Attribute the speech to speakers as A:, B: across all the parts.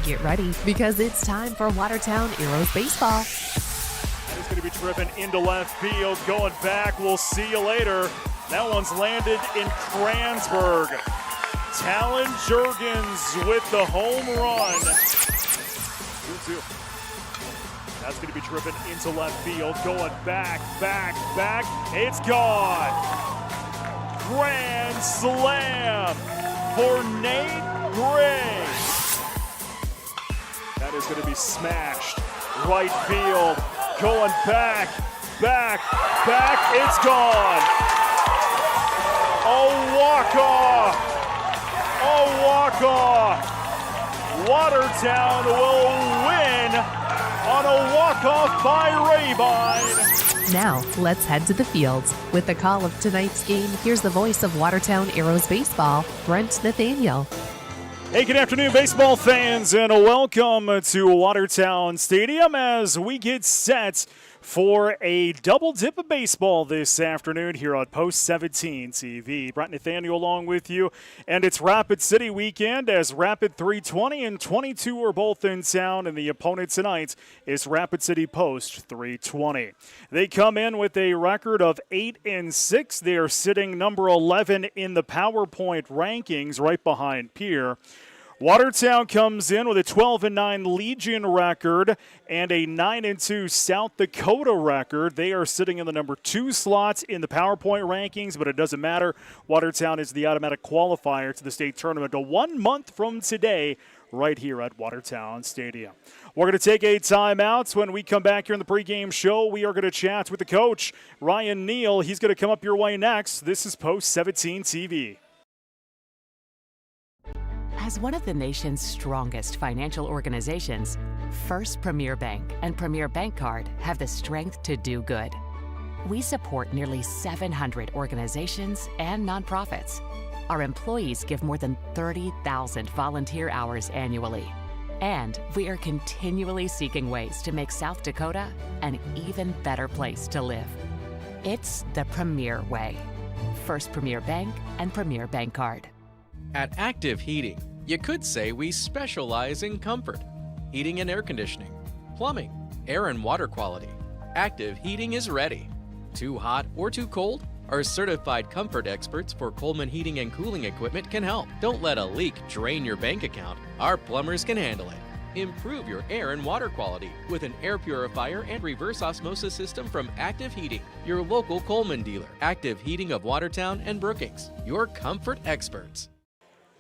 A: Get ready because it's time for Watertown Heroes Baseball.
B: That is going to be driven into left field. Going back, we'll see you later. That one's landed in Kranzberg. Talon Jurgens with the home run. 2-2. That's going to be driven into left field. Going back. It's gone. Grand slam for Nate Gray. That is going to be smashed. Right field. Going back. It's gone. A walk-off. Watertown will win on a walk-off by Rabine.
A: Now, let's head to the fields. With the call of tonight's game, here's the voice of Watertown Heroes Baseball, Brent Nathaniel.
B: Hey, good afternoon, baseball fans, and welcome to Watertown Stadium as we get set for a double dip of baseball this afternoon here on Post 17 TV. Brent Nathaniel along with you, and it's Rapid City weekend as Rapid 320 and 22 are both in town, and the opponent tonight is Rapid City Post 320. They come in with a record of 8-6. They are sitting number 11 in the PowerPoint rankings, right behind Pierre. Watertown comes in with a 12-9 Legion record and a 9-2 South Dakota record. They are sitting in the number 2 slot in the PowerPoint rankings, but it doesn't matter. Watertown is the automatic qualifier to the state tournament 1 month from today right here at Watertown Stadium. We're going to take a timeout. When we come back here in the pregame show, we are going to chat with the coach, Ryan Neal. He's going to come up your way next. This is Post 17 TV.
C: As one of the nation's strongest financial organizations, First Premier Bank and Premier Bank Card have the strength to do good. We support nearly 700 organizations and nonprofits. Our employees give more than 30,000 volunteer hours annually. And we are continually seeking ways to make South Dakota an even better place to live. It's the Premier way. First Premier Bank and Premier Bank Card.
D: At Active Heating, you could say we specialize in comfort, heating and air conditioning, plumbing, air and water quality. Active Heating is ready. Too hot or too cold? Our certified comfort experts for Coleman Heating and Cooling Equipment can help. Don't let a leak drain your bank account. Our plumbers can handle it. Improve your air and water quality with an air purifier and reverse osmosis system from Active Heating, your local Coleman dealer. Active Heating of Watertown and Brookings, your comfort experts.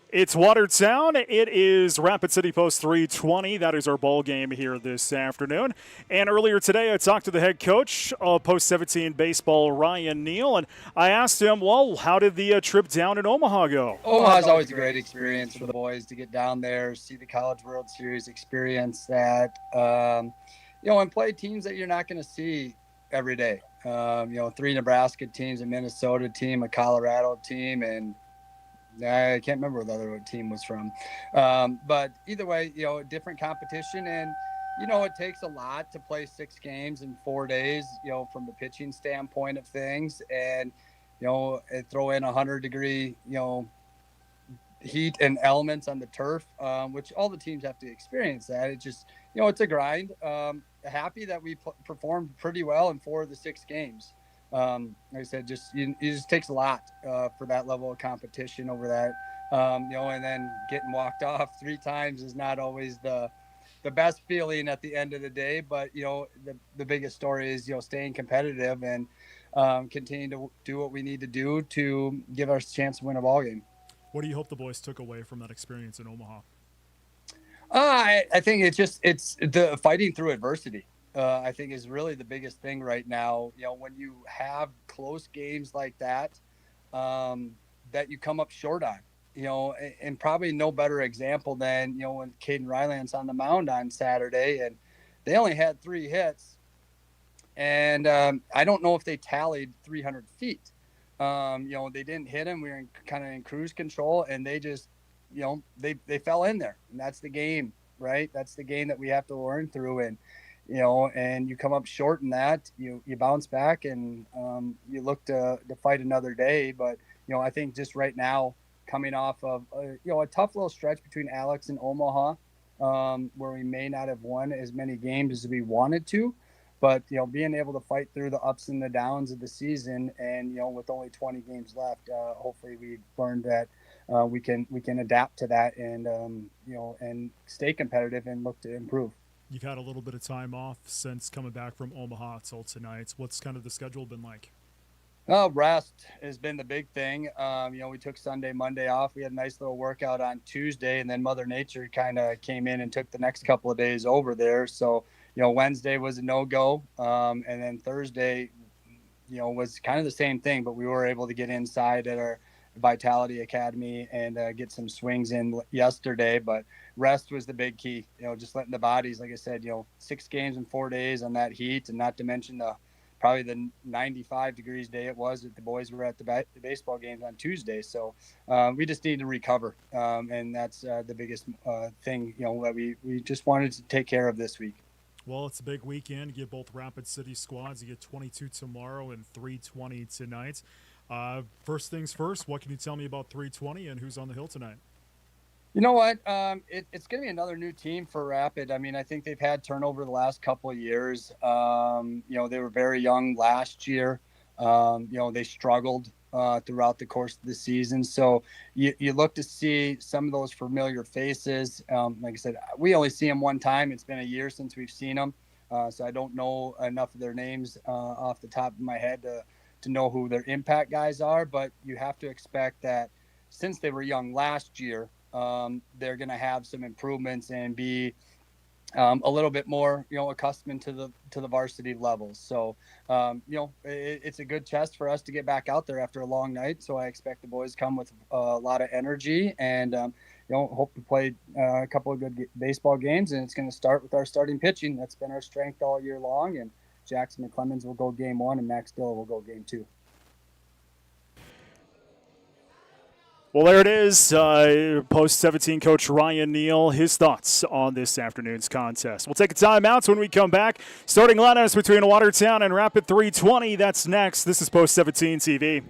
B: It's Watertown. It is Rapid City Post 320. That is our ball game here this afternoon. And earlier today, I talked to the head coach of Post 17 baseball, Ryan Neal, and I asked him, well, how did the trip down in Omaha go?
E: Omaha's always a great experience for the boys to get down there, see the College World Series, experience that, and play teams that you're not going to see every day. 3 Nebraska teams, a Minnesota team, a Colorado team, and I can't remember where the other team was from. But either way, different competition. And, it takes a lot to play 6 games in 4 days, from the pitching standpoint of things. And, throw in 100-degree, heat and elements on the turf, which all the teams have to experience that. It just, it's a grind. Happy that we performed pretty well in 4 of the 6 games. Like I said, it just takes a lot for that level of competition over that, and then getting walked off 3 times is not always the best feeling at the end of the day. But, the biggest story is, staying competitive and continuing to do what we need to do to give us a chance to win a ball game.
B: What do you hope the boys took away from that experience in Omaha?
E: I think it's the fighting through adversity. I think is really the biggest thing right now. When you have close games like that, that you come up short on, and probably no better example than, when Caden Ryland's on the mound on Saturday and they only had 3 hits. And I don't know if they tallied 300 feet. They didn't hit him. We were kind of in cruise control and they just, they fell in there, and that's the game, right? That's the game that we have to learn through. And, and you come up short in that, you bounce back and you look to fight another day. But, I think just right now, coming off of, a tough little stretch between Alex and Omaha, where we may not have won as many games as we wanted to. But, being able to fight through the ups and the downs of the season and, with only 20 games left, hopefully we learned that we can adapt to that and, and stay competitive and look to improve.
B: You've had a little bit of time off since coming back from Omaha till tonight. What's kind of the schedule been like?
E: Rest has been the big thing. We took Sunday, Monday off. We had a nice little workout on Tuesday, and then Mother Nature kind of came in and took the next couple of days over there. So, Wednesday was a no-go. And then Thursday, was kind of the same thing, but we were able to get inside at our Vitality Academy and get some swings in yesterday. But rest was the big key, just letting the bodies, like I said, 6 games in 4 days on that heat, and not to mention probably the 95 degrees day it was that the boys were at the baseball games on Tuesday. So we just need to recover. And that's the biggest thing, that we just wanted to take care of this week.
B: Well, it's a big weekend. You get both Rapid City squads. You get 22 tomorrow and 320 tonight. First things first, what can you tell me about 320 and who's on the hill tonight?
E: You know what? It's going to be another new team for Rapid. I mean, I think they've had turnover the last couple of years. They were very young last year. They struggled throughout the course of the season. So you look to see some of those familiar faces. Like I said, we only see them one time. It's been a year since we've seen them. So I don't know enough of their names off the top of my head to know who their impact guys are. But you have to expect that since they were young last year, they're going to have some improvements and be a little bit more, accustomed to the varsity levels. So, it's a good test for us to get back out there after a long night. So I expect the boys come with a lot of energy and, hope to play a couple of good baseball games. And it's going to start with our starting pitching. That's been our strength all year long. And Jackson McClemens will go game 1 and Max Diller will go game 2.
B: Well, there it is. Post-17 coach Ryan Neal, his thoughts on this afternoon's contest. We'll take a timeout when we come back. Starting lineups between Watertown and Rapid 320. That's next. This is Post-17 TV.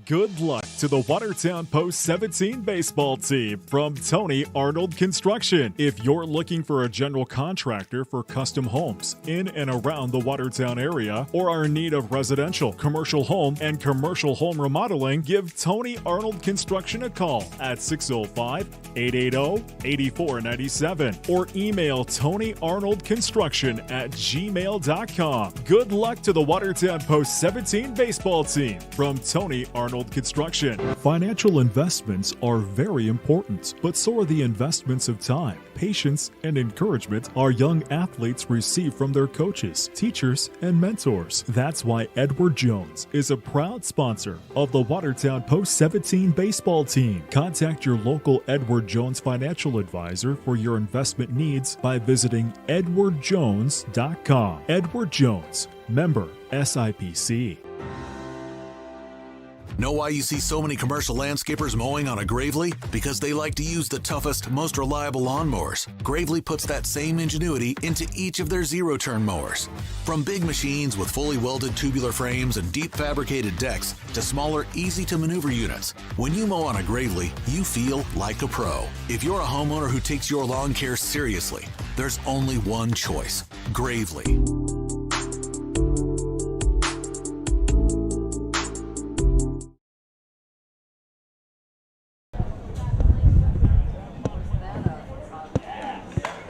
F: Good luck to the Watertown Post-17 baseball team from Tony Arnold Construction. If you're looking for a general contractor for custom homes in and around the Watertown area or are in need of residential, commercial home, and commercial home remodeling, give Tony Arnold Construction a call at 605-880-8497 or email TonyArnoldConstruction@gmail.com. Good luck to the Watertown Post-17 baseball team from Tony Arnold Construction. Financial investments are very important, but so are the investments of time, patience, and encouragement our young athletes receive from their coaches, teachers, and mentors. That's why Edward Jones is a proud sponsor of the Watertown Post-17 baseball team. Contact your local Edward Jones financial advisor for your investment needs by visiting edwardjones.com. Edward Jones, member SIPC.
G: Know why you see so many commercial landscapers mowing on a Gravely? Because they like to use the toughest, most reliable lawnmowers. Gravely puts that same ingenuity into each of their zero-turn mowers. From big machines with fully welded tubular frames and deep fabricated decks to smaller, easy-to-maneuver units, when you mow on a Gravely, you feel like a pro. If you're a homeowner who takes your lawn care seriously, there's only one choice: Gravely.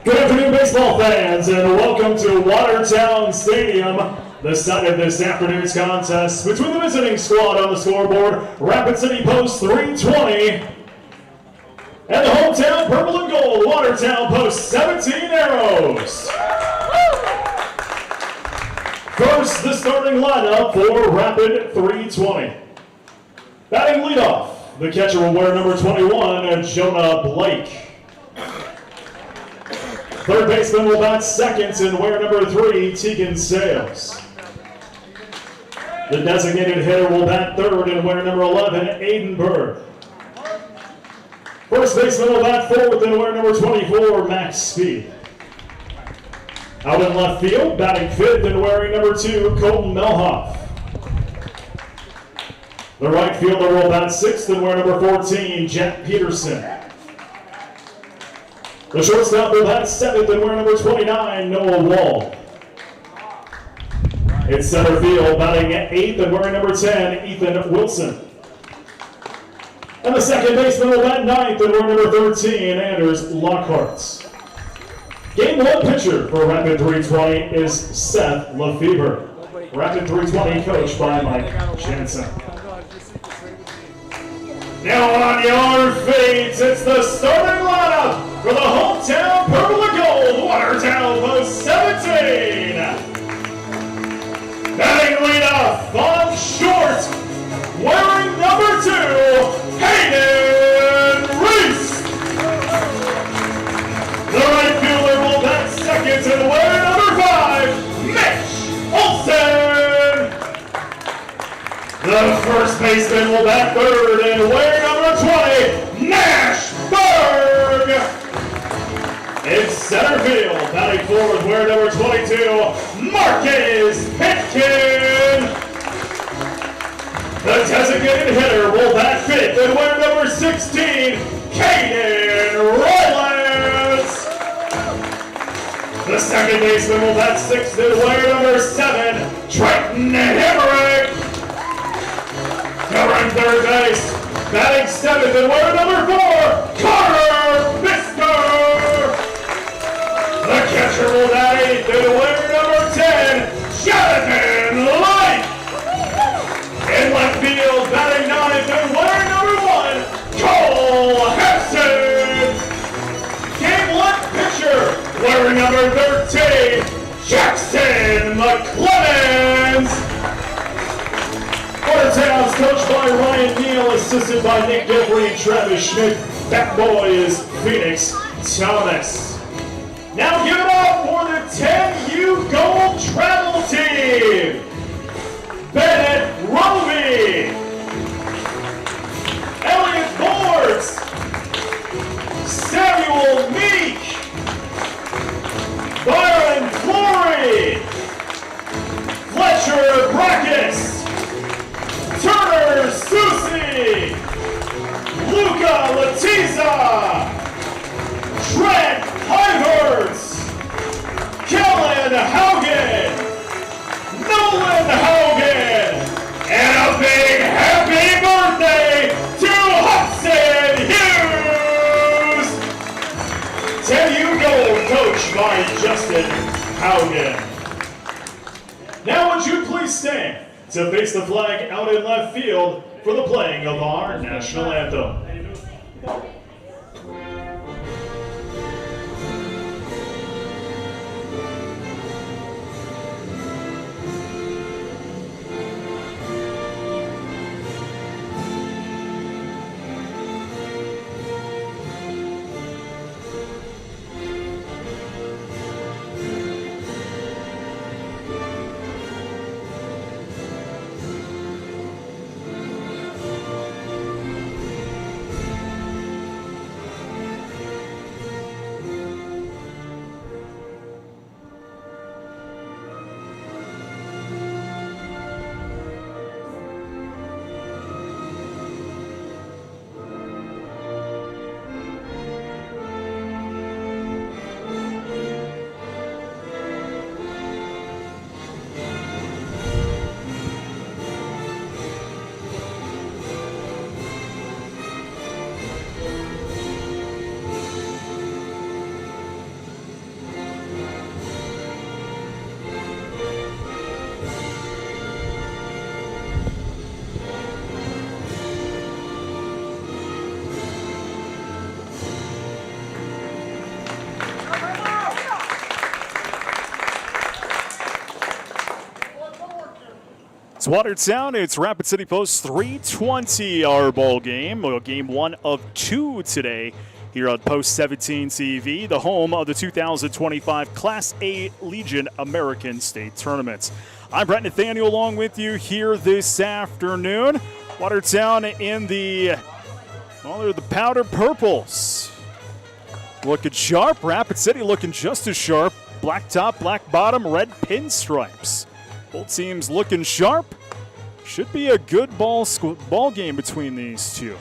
B: Good afternoon, baseball fans, and welcome to Watertown Stadium, the site of this afternoon's contest between the visiting squad on the scoreboard, Rapid City Post 320, and the hometown purple and gold Watertown Post 17 Arrows. First, the starting lineup for Rapid 320. Batting leadoff, the catcher will wear number 21, Jonah Blake. Third baseman will bat second and wear number 3, Tegan Sales. The designated hitter will bat third and wear number 11, Aiden Bird. First baseman will bat fourth and wear number 24, Max Speed. Out in left field, batting fifth and wearing number 2, Colton Melhoff. The right fielder will bat sixth and wear number 14, Jack Peterson. The shortstop will bat 7th and wearing number 29, Noah Wall. In center field, batting 8th and wearing number 10, Ethan Wilson. And the second baseman will bat 9th and wearing number 13, Anders Lockhart. Game 1 pitcher for Rapid 320 is Seth Lefebvre. Rapid 320 coached by Mike Jansen. Now on your feet, it's the starting lineup for the hometown purple and gold Watertown Post 17. Batting leadoff on short, wearing number 2, Hayden Reese. The right fielder will bat second and wearing number 5, Mitch Olsen. The first baseman will bat third and wearing number 20, Nash Berg. In center field, batting fourth, wearing number 22, Marcus Pitkin. The designated hitter will bat fifth and wearing number 16, Caden Rollins. The second baseman will bat sixth and wearing number 7, Trenton Hemrick. Covering third base, batting 7th and wearing number 4, Carter Fisker. The catcher will bat 8th and wearing number 10, Jonathan Light. In left field, batting 9th and wearing number 1, Cole Hepson. Game 1 pitcher, wearing number 13, Jackson McClemens. Watertown's coached by Ryan Neal, assisted by Nick Gilbert and Travis Schmidt. That boy is Phoenix Thomas. Now give it up for the 10U Gold Travel Team. Bennett Roby, Elliot Boards, Samuel Meek, Byron Flory, Fletcher Brackus, Turner Susi, Luca Latiza, Trent Hiverts, Kellen Haugen, Nolan Haugen, and a big happy birthday to Hudson Hughes! 10U Gold coached by Justin Haugen. Now would you please stand to face the flag out in left field for the playing of our national anthem. It's Watertown, it's Rapid City Post 320, our ball game. Well, game 1 of 2 today here on Post 17 TV, the home of the 2025 Class A Legion American State Tournaments. I'm Brett Nathaniel along with you here this afternoon. Watertown in the, well, they're the powder purples. Looking sharp, Rapid City looking just as sharp. Black top, black bottom, red pinstripes. Both teams looking sharp. Should be a good ball game between these two.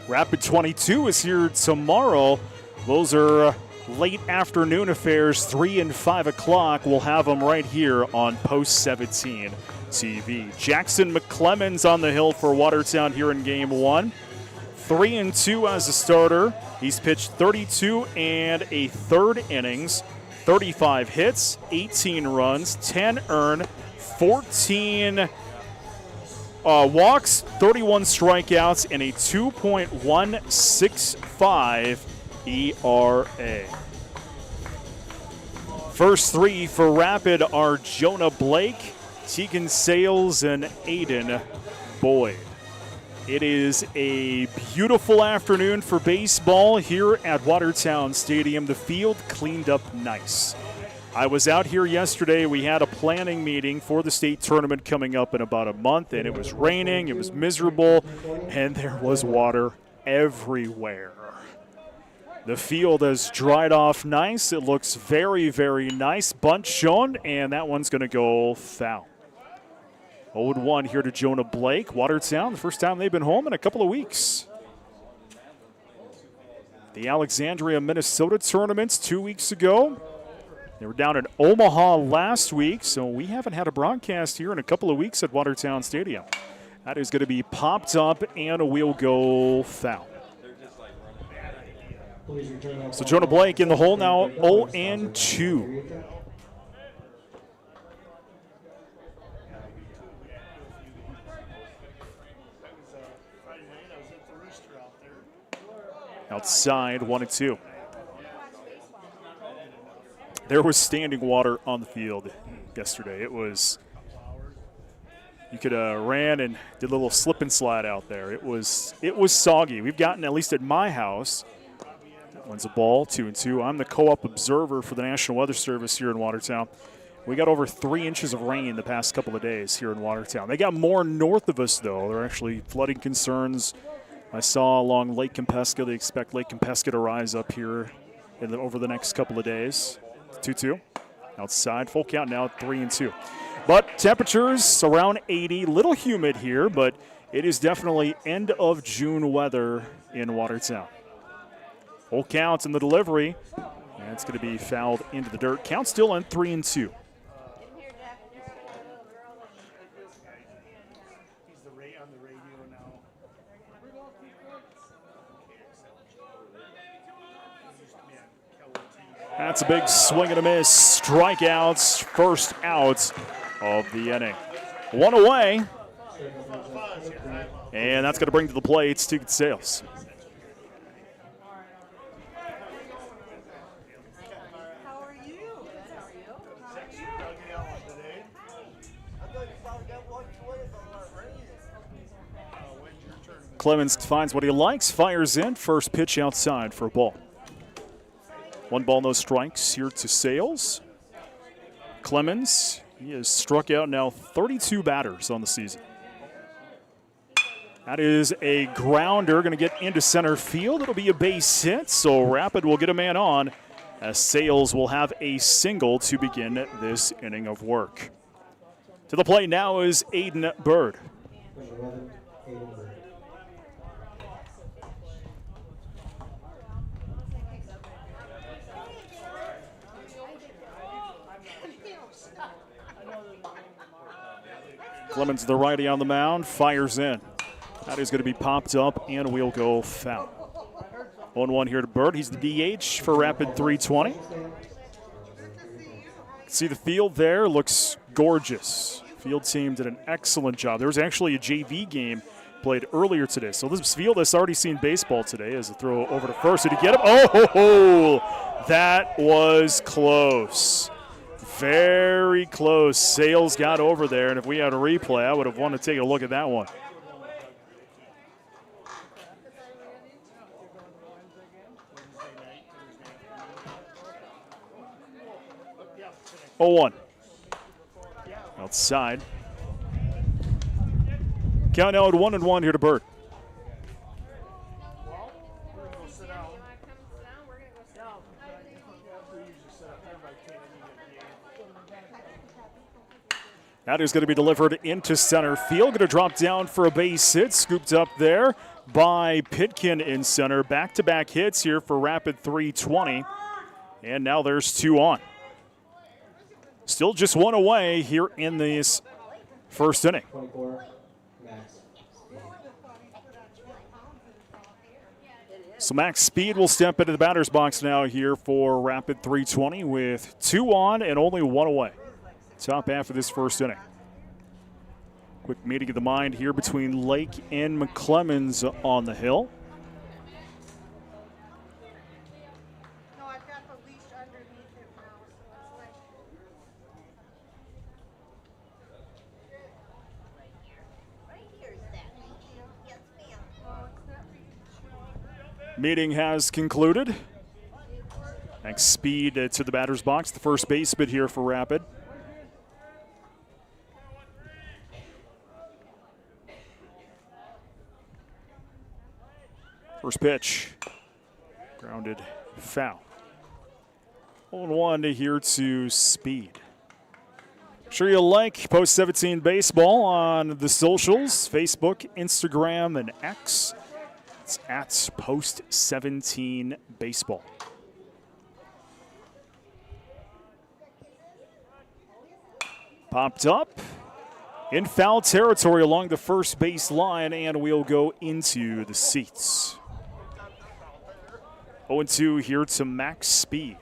B: Rapid 22 is here tomorrow. Those are late afternoon affairs, 3 and 5 o'clock. We'll have them right here on Post 17 TV. Jackson McClemens on the hill for Watertown here in Game 1. 3 and 2 as a starter. He's pitched 32 and a third innings, 35 hits, 18 runs, 10 earned, 14 walks, 31 strikeouts, and a 2.165 ERA. First 3 for Rapid are Jonah Blake, Tegan Sales, and Aiden Boyd. It is a beautiful afternoon for baseball here at Watertown Stadium. The field cleaned up nice. I was out here yesterday. We had a planning meeting for the state tournament coming up in about a month, and it was raining, it was miserable, and there was water everywhere. The field has dried off nice. It looks very, very nice. Bunt shown, and that one's going to go foul. 0-1 here to Jonah Blake. Watertown, the first time they've been home in a couple of weeks. The Alexandria, Minnesota tournaments 2 weeks ago. They were down in Omaha last week, so we haven't had a broadcast here in a couple of weeks at Watertown Stadium. That is going to be popped up, and we'll go foul. So Jonah Blake in the hole now, 0-2. Outside, 1-2. There was standing water on the field yesterday. It was, you could ran and did a little slip and slide out there. It was soggy. We've gotten, at least at my house, that one's a ball, 2-2. I'm the co-op observer for the National Weather Service here in Watertown. We got over 3 inches of rain the past couple of days here in Watertown. They got more north of us, though. There are actually flooding concerns I saw along Lake Kempesca. They expect Lake Kempesca to rise up here over the next couple of days. 2-2. Outside, full count now at 3-2. But temperatures around 80, little humid here, but it is definitely end of June weather in Watertown. Full count in the delivery, and it's going to be fouled into the dirt. Count still on 3-2. That's a big swing and a miss. Strikeouts, first out of the inning. One away. And that's going to bring to the plate Tegan Sales. Clemens finds what he likes, fires in. First pitch outside for a ball. 1 ball, no strikes here to Sales. Clemens, he has struck out now 32 batters on the season. That is a grounder, going to get into center field. It'll be a base hit, so Rapid will get a man on as Sales will have a single to begin this inning of work. To the plate now is Aiden Bird. Clemens, the righty on the mound, fires in. That is going to be popped up, and we'll go foul. 1-1 here to Bird. He's the DH for Rapid 320. See the field there, looks gorgeous. Field team did an excellent job. There was actually a JV game played earlier today. So this field has already seen baseball today as a throw over to first. Did he get him? Oh, that was close. Very close. Sales got over there, and if we had a replay, I would have wanted to take a look at that one. Oh, 1. Outside. Count now at 1-1 here to Bird. That is going to be delivered into center field. Going to drop down for a base hit. Scooped up there by Pitkin in center. Back-to-back hits here for Rapid 320. And now there's 2 on. Still just 1 away here in this first inning.
H: 24, Max.
B: So Max Speed will step into the batter's box now here for Rapid 320 with 2 on and only 1 away. Top half of this first inning. Quick meeting of the mind here between Lake and McClemens on the hill.
I: No, I've got the leash underneath him now, so it's like. Right here is that. Yes, ma'am. Oh, it's not reaching.
B: Meeting has concluded. Max Speed to the batter's box, the first baseman here for Rapid. First pitch, grounded foul. 0-1 here to Speed. Sure you like Post 17 Baseball on the socials, Facebook, Instagram, and X. It's at Post 17 Baseball. Popped up in foul territory along the first base line, and we'll go into the seats. 0-2 here to Max Speed.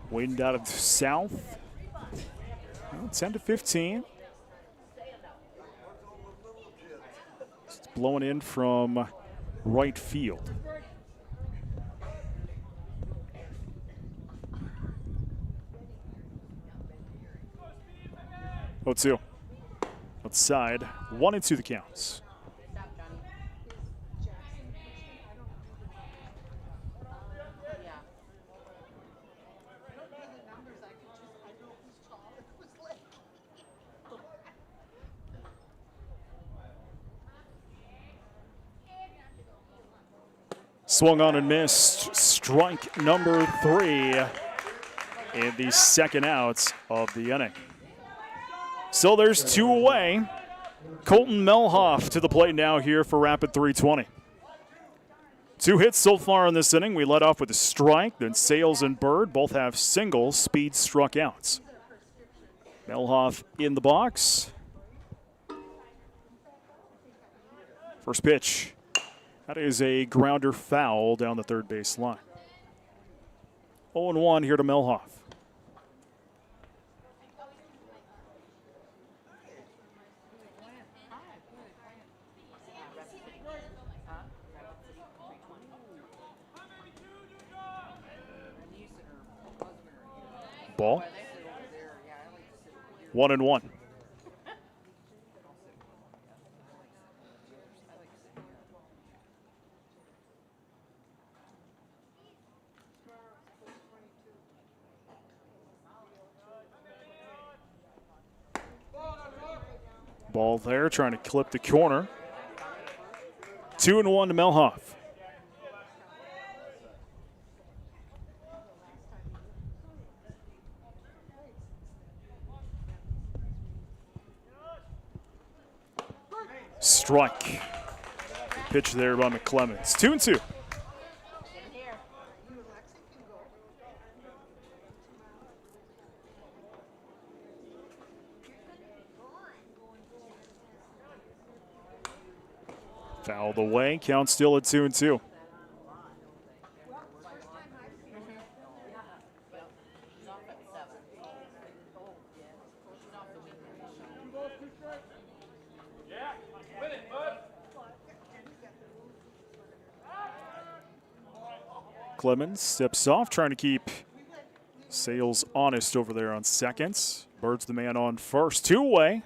B: Wind out of the south. 10 to 15. It's blowing in from right field. Oh, 2. Outside. 1-2 the counts. Swung on and missed. Strike number 3 in the second out of the inning. So there's 2 away. Colton Melhoff to the plate now here for Rapid 320. 2 hits so far in this inning. We led off with a strike, then Sales and Bird both have singles. Speed struck out. Melhoff in the box. First pitch. That is a grounder foul down the third base line. 0-1 here to Melhoff. Ball. 1-1. Ball there, trying to clip the corner. 2-1 to Melhoff. Strike. Pitch there by McClemens. 2-2. Fouled away. Count still at 2-2. Clemens steps off, trying to keep Sales honest over there on seconds. Bird's the man on first. 2 away.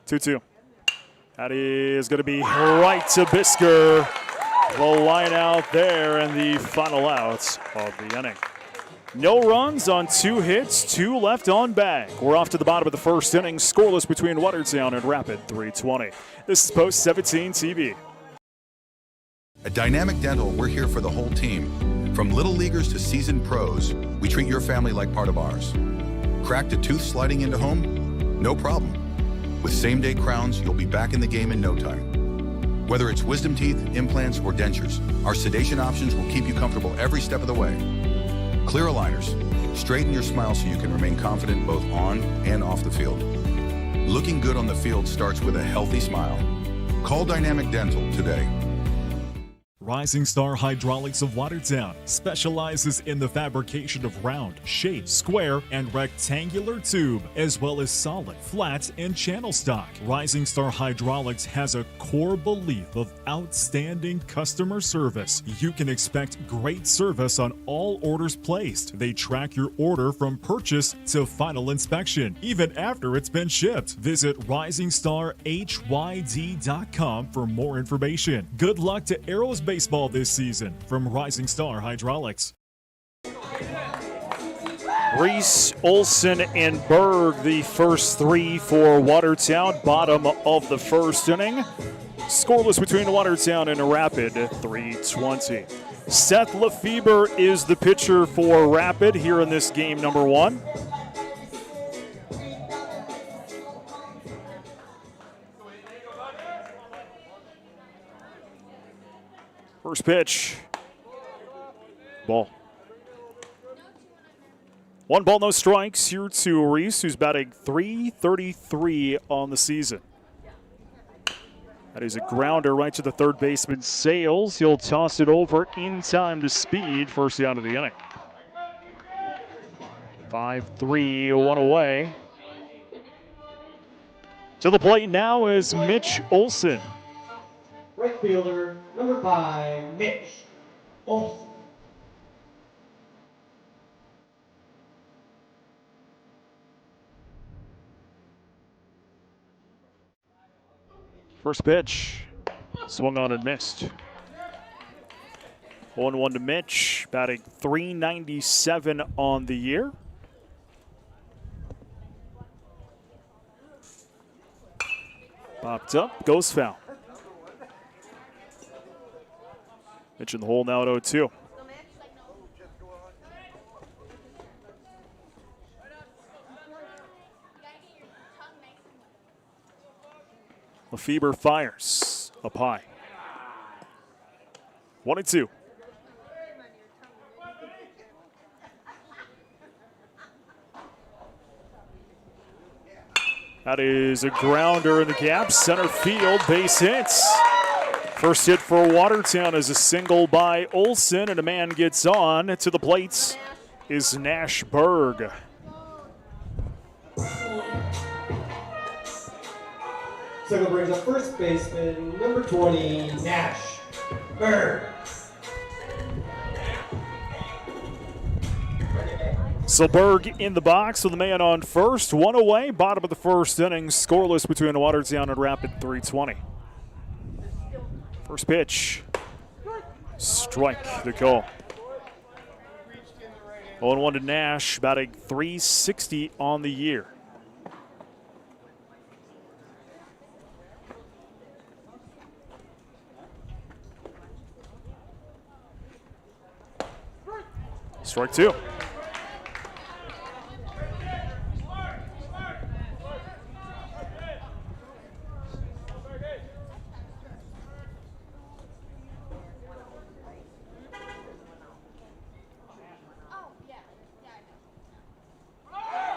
B: 2-2. That is going to be right to Bisker. The line out there and the final out of the inning. No runs on 2 hits, 2 left on bag. We're off to the bottom of the first inning, scoreless between Watertown and Rapid 320. This is Post 17 TV.
J: At Dynamic Dental, we're here for the whole team. From little leaguers to seasoned pros, we treat your family like part of ours. Cracked a tooth sliding into home? No problem. With same-day crowns, you'll be back in the game in no time. Whether it's wisdom teeth, implants, or dentures, our sedation options will keep you comfortable every step of the way. Clear aligners. Straighten your smile so you can remain confident both on and off the field. Looking good on the field starts with a healthy smile. Call Dynamic Dental today.
F: Rising Star Hydraulics of Watertown specializes in the fabrication of round, shaped, square, and rectangular tube, as well as solid, flat, and channel stock. Rising Star Hydraulics has a core belief of outstanding customer service. You can expect great service on all orders placed. They track your order from purchase to final inspection, even after it's been shipped. Visit RisingStarHYD.com for more information. Good luck to Arrows Baseball this season from Rising Star Hydraulics.
B: Reese, Olson, and Berg, the first three for Watertown. Bottom of the first inning. Scoreless between Watertown and Rapid, 3:20. Seth Lefebvre is the pitcher for Rapid here in this game number one. First pitch. Ball. 1 ball, no strikes here to Reese, who's batting .333 on the season. That is a grounder right to the third baseman, Sales. He'll toss it over in time to Speed, first out of the inning. 5-3, one away. To the plate now is Mitch Olson.
H: Right fielder, number 5, Mitch Olson.
B: First pitch, swung on and missed. 1-1 to Mitch, batting .397 on the year. Popped up, goes foul. Pitch in the hole now at 0-2. Lefebvre fires up high. 1-2. That is a grounder in the gap, center field, base hits. First hit for Watertown is a single by Olson, and a man gets on. To the plate is Nash Berg.
H: Second brings up first baseman, number 20, Nash Berg.
B: So Berg in the box with the man on first. One away, bottom of the first inning. Scoreless between Watertown and Rapid, 3:20. First pitch. Strike the call. 0-1 to Nash, batting .360 on the year. Strike two.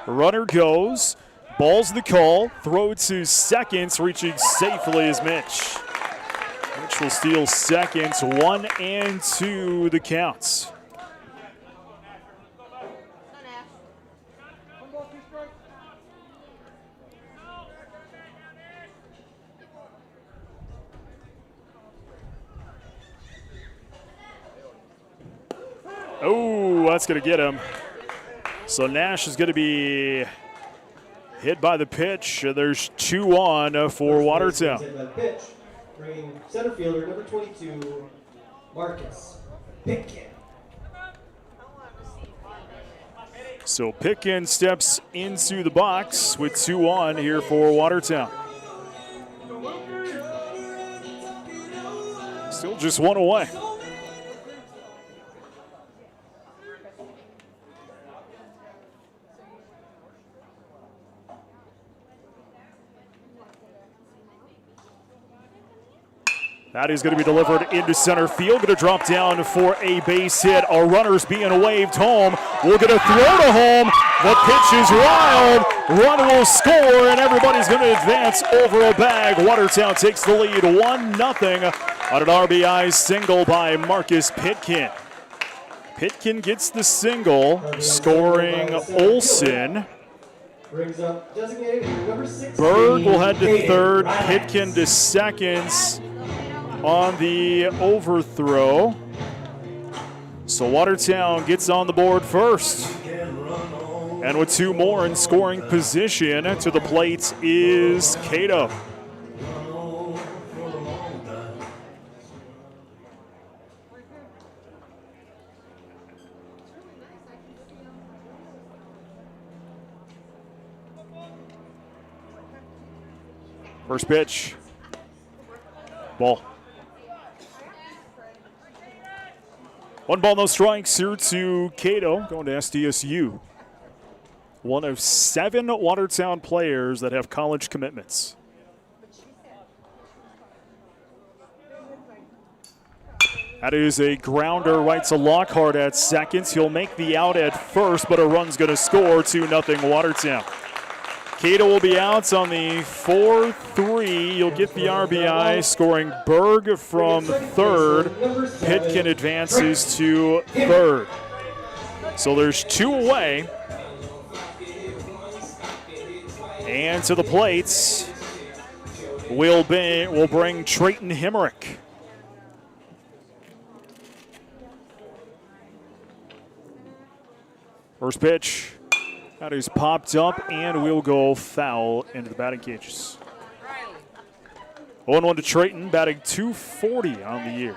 B: Runner goes, ball's the call, throw to seconds, reaching safely is Mitch. Mitch will steal seconds, 1-2 the counts. Oh, that's going to get him. So Nash is going to be hit by the pitch. There's 2 on for Watertown.
H: Hit by the pitch, bringing center fielder, number 22, Marcus Pitkin.
B: So Pitkin steps into the box with 2 on here for Watertown. Still just 1 away. That is going to be delivered into center field. Going to drop down for a base hit. Our runner's being waved home. We're going to throw to home. The pitch is wild. Run will score, and everybody's going to advance over a bag. Watertown takes the lead 1-0 on an RBI single by Marcus Pitkin. Pitkin gets the single, scoring Olson.
H: Brings up designated number 16.
B: Berg will head to third. Pitkin to second on the overthrow. So Watertown gets on the board first. And with two more in scoring position, to the plate is Cato. First pitch. Ball. 1 ball, no strikes here to Cato, going to SDSU. One of 7 Watertown players that have college commitments. That is a grounder right to Lockhart at second. He'll make the out at first, but a run's going to score. 2-0 Watertown. Cato will be out on the 4-3. You'll get the RBI, scoring Berg from third. Pitkin advances to third. So there's 2 away. And to the plates will bring Trayton Hemrick. First pitch. That is popped up and will go foul into the batting cages. 0-1 to Trayton, batting .240 on the year.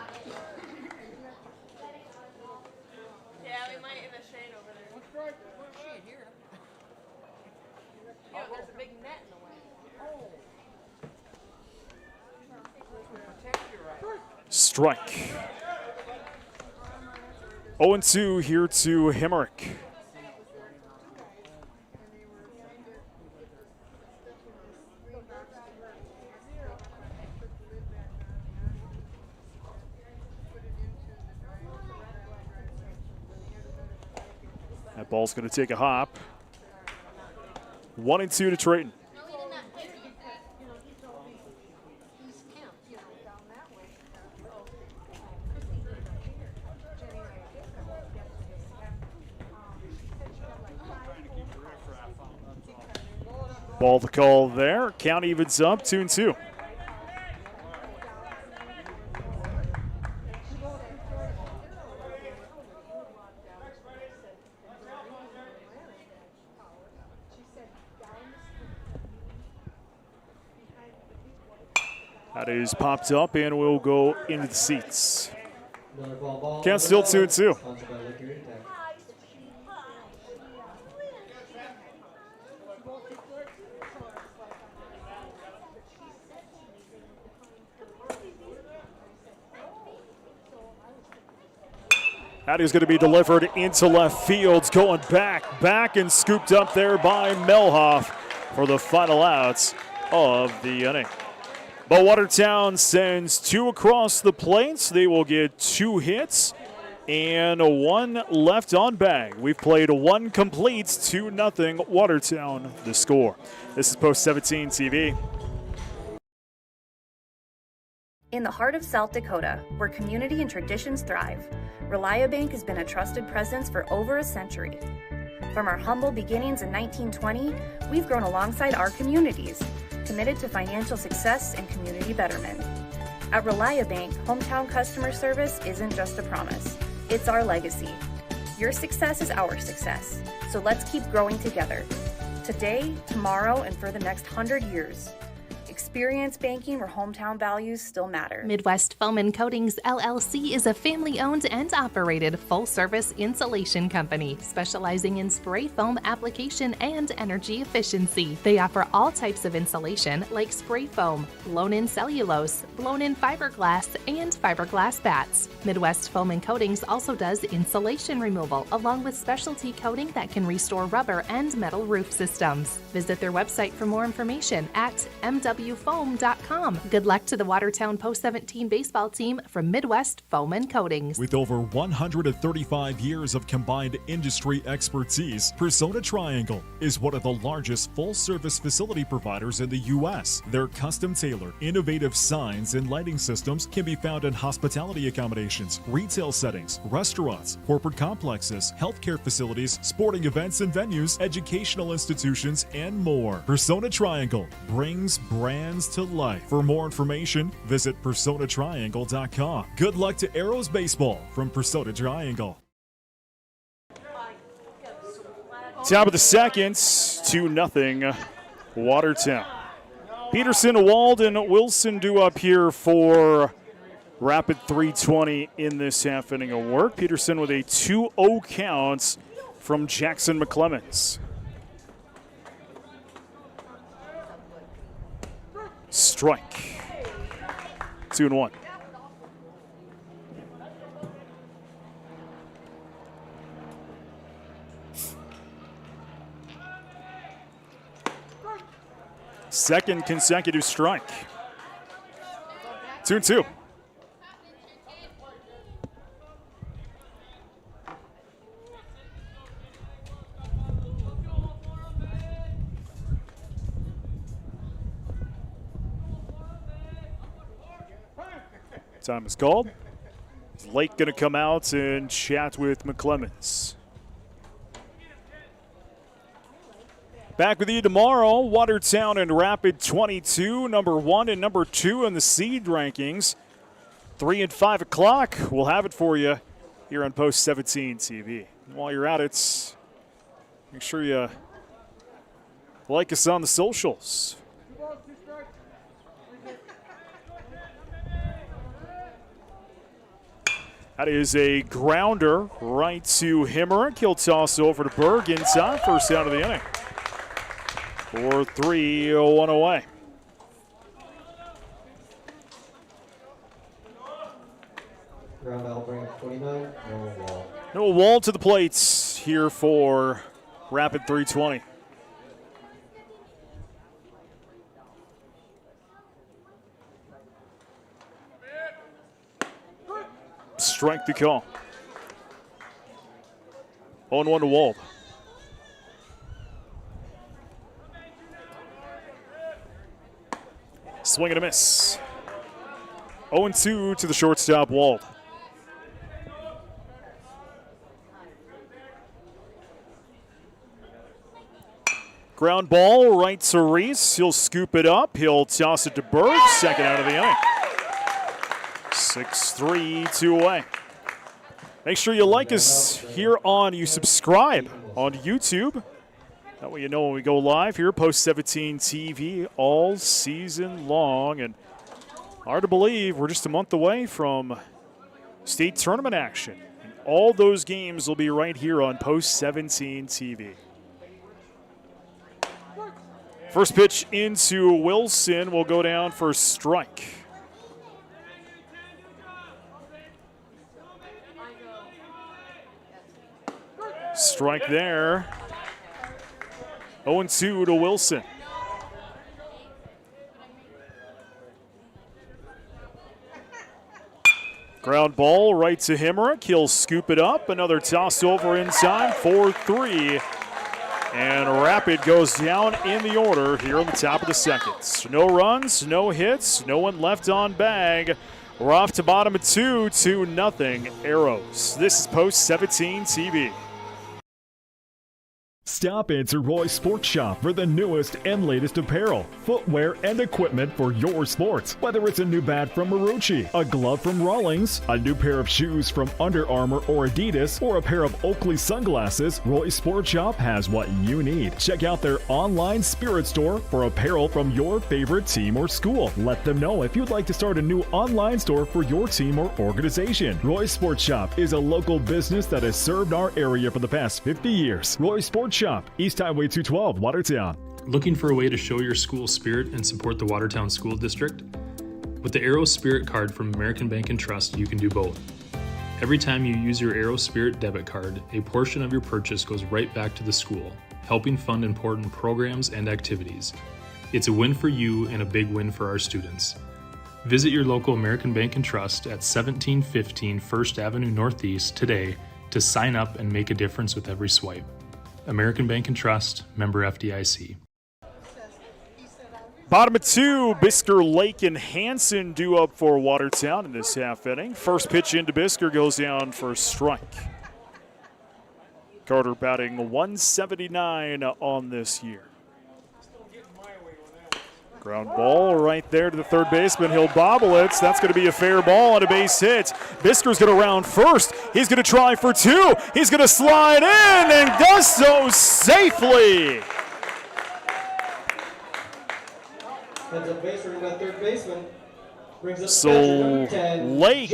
I: Yeah, we might in the shade over there. What's shade here? Yeah, there's a big net in the way.
B: Strike. 0-2 here to Hemrick. That ball's going to take a hop. 1-2 to Trayton. Ball the call there. Count evens up 2-2. That is popped up and will go into the seats. Count still 2-2. That is going to be delivered into left field. Going back and scooped up there by Melhoff for the final outs of the inning. But Watertown sends 2 across the plates. They will get 2 hits and 1 left on bag. We've played 1 complete, 2-0 Watertown the score. This is Post 17 TV.
K: In the heart of South Dakota, where community and traditions thrive, ReliaBank has been a trusted presence for over a century. From our humble beginnings in 1920, we've grown alongside our communities, committed to financial success and community betterment. At ReliaBank, hometown customer service isn't just a promise, it's our legacy. Your success is our success, so let's keep growing together. Today, tomorrow, and for the next 100 years. Experience banking where hometown values still matter.
A: Midwest Foam and Coatings LLC is a family-owned and operated full-service insulation company specializing in spray foam application and energy efficiency. They offer all types of insulation like spray foam, blown-in cellulose, blown-in fiberglass, and fiberglass bats. Midwest Foam and Coatings also does insulation removal along with specialty coating that can restore rubber and metal roof systems. Visit their website for more information at mwfc.com. www.foam.com. Good luck to the Watertown Post 17 baseball team from Midwest Foam and Coatings.
F: With over 135 years of combined industry expertise, Persona Triangle is one of the largest full-service facility providers in the U.S. Their custom-tailored, innovative signs and lighting systems can be found in hospitality accommodations, retail settings, restaurants, corporate complexes, healthcare facilities, sporting events and venues, educational institutions, and more. Persona Triangle brings brands to life. For more information, visit PersonaTriangle.com. Good luck to Arrows Baseball from Persona Triangle.
B: Top of the second, 2-0 Watertown. Peterson, Wald, and Wilson due up here for Rapid 320 in this half inning of work. Peterson with a 2-0 count from Jackson McClemens. Strike. 2-1. Second consecutive strike. 2-2. Time is called. Is Lake going to come out and chat with McClemens? Back with you tomorrow. Watertown and Rapid 22, number 1 and number 2 in the seed rankings. 3 and 5 o'clock. We'll have it for you here on Post 17 TV. While you're at it, make sure you like us on the socials. That is a grounder right to Himmerich. He'll toss over to Berg in time. First out of the inning. 4-3, 1 away.
H: Ground out, bring 29, no wall.
B: No wall to the plates here for Rapid 320. Strike the call. 0-1 to Wald. Swing and a miss. 0-2 to the shortstop, Wald. Ground ball right to Reese. He'll scoop it up. He'll toss it to Berg. Second out of the inning. 6-3, 2 away. Make sure you like us here you subscribe on YouTube. That way you know when we go live here, Post 17 TV all season long. And hard to believe we're just a month away from state tournament action. And all those games will be right here on Post 17 TV. First pitch into Wilson will go down for a strike. Strike there. 0-2 to Wilson. Ground ball right to Himmerich. He'll scoop it up. Another toss over in time. 4-3. And Rapid goes down in the order here on the top of the second. No runs, no hits, no one left on bag. We're off to bottom of 2-0 Arrows. This is Post 17 TV.
F: Stop into Roy's Sports Shop for the newest and latest apparel, footwear, and equipment for your sports. Whether it's a new bat from Marucci, a glove from Rawlings, a new pair of shoes from Under Armour or Adidas, or a pair of Oakley sunglasses, Roy's Sports Shop has what you need. Check out their online spirit store for apparel from your favorite team or school. Let them know if you'd like to start a new online store for your team or organization. Roy's Sports Shop is a local business that has served our area for the past 50 years. Roy's Sports Shop, East Highway 212, Watertown.
L: Looking for a way to show your school spirit and support the Watertown School District? With the Arrow Spirit card from American Bank and Trust, you can do both. Every time you use your Arrow Spirit debit card, a portion of your purchase goes right back to the school, helping fund important programs and activities. It's a win for you and a big win for our students. Visit your local American Bank and Trust at 1715 First Avenue Northeast today to sign up and make a difference with every swipe. American Bank and Trust, member FDIC.
B: Bottom of 2, Bisker, Lake, and Hanson due up for Watertown in this half inning. First pitch into Bisker goes down for a strike. Carter batting 179 on this year. Ground ball right there to the third baseman. He'll bobble it. That's going to be a fair ball and a base hit. Bisker's going to round first. He's going to try for 2. He's going to slide in and does so safely.
H: Heads up base running by third baseman. Brings up
B: So
H: number 10,
B: Lake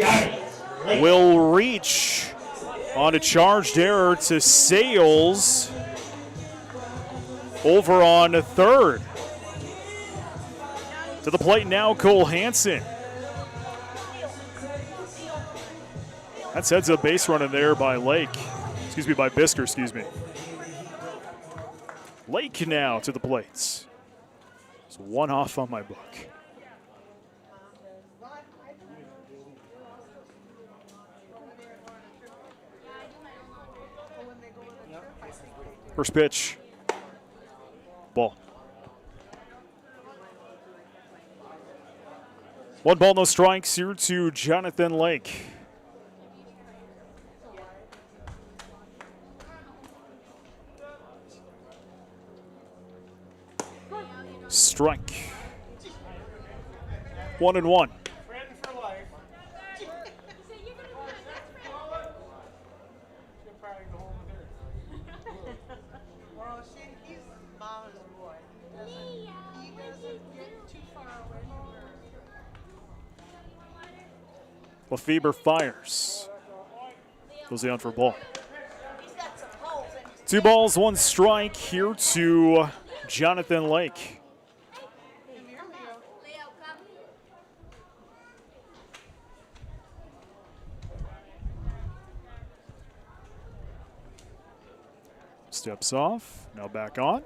B: will reach on a charged error to Sales over on the third. To the plate now, Cole Hanson. That's heads up base running there by Lake. By Bisker, Lake now to the plates. It's one off on my book. First pitch. Ball. 1 ball, no strikes here to Jonathan Lake. Strike. 1-1. Lefebvre fires. Goes down for a ball. 2 balls, 1 strike here to Jonathan Lake. Steps off, now back on.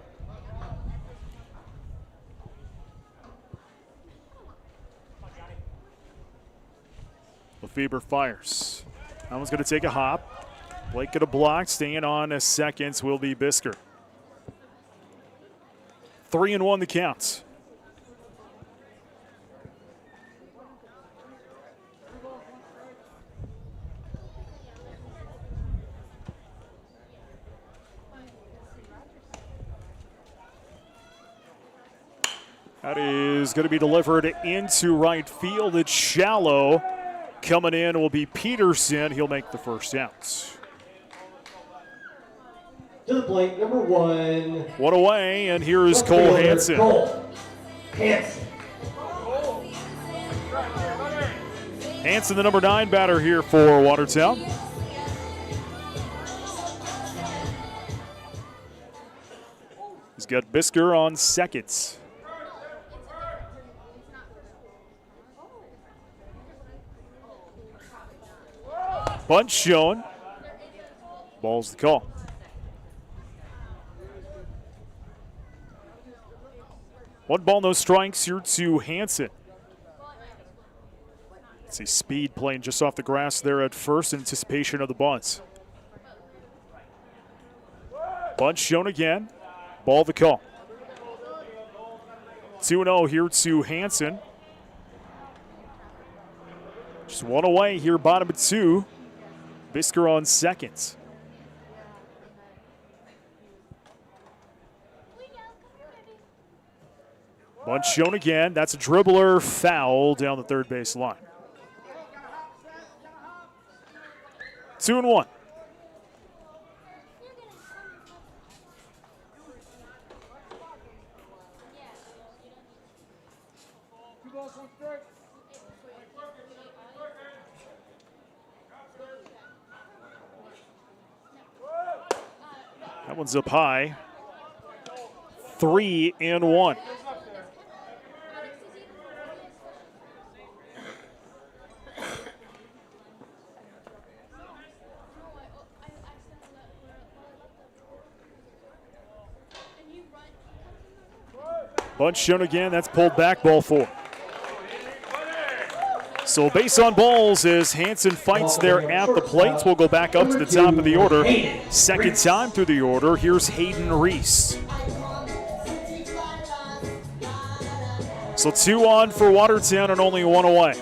B: Lefebvre fires. That one's going to take a hop. Blake going to block. Staying on a seconds will be Bisker. 3-1 the count. That is going to be delivered into right field. It's shallow. Coming in will be Peterson. He'll make the first out.
H: To the plate, number 1.
B: One away, and here is Cole Hanson. Hanson, the number 9 batter here for Watertown. He's got Bisker on seconds. Bunt shown. Ball's the call. One ball, no strikes here to Hanson. See speed playing just off the grass there at first in anticipation of the bunt. Bunt shown again. Ball the call. 2-0 here to Hanson. Just one away here, bottom of 2. Bisker on seconds. Bunt shown again. That's a dribbler foul down the third base line. 2-1. That one's up high. 3-1. Bunch shown again. That's pulled back, ball 4. So base on balls as Hansen fights there at the plate. We'll go back up to the top of the order. Second time through the order. Here's Hayden Reese. So 2 on for Watertown and only 1 away.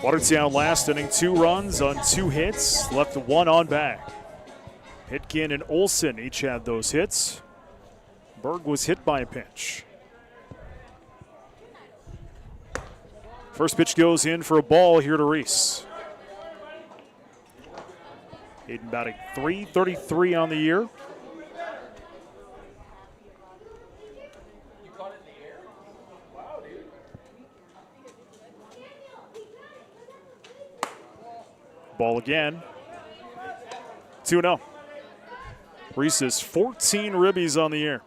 B: Watertown last inning, 2 runs on 2 hits, left 1 on bag. Pitkin and Olsen each had those hits. Berg was hit by a pitch. First pitch goes in for a ball here to Reese. Hayden batting .333 on the year. Ball again. 2-0. Reese has 14 ribbies on the year.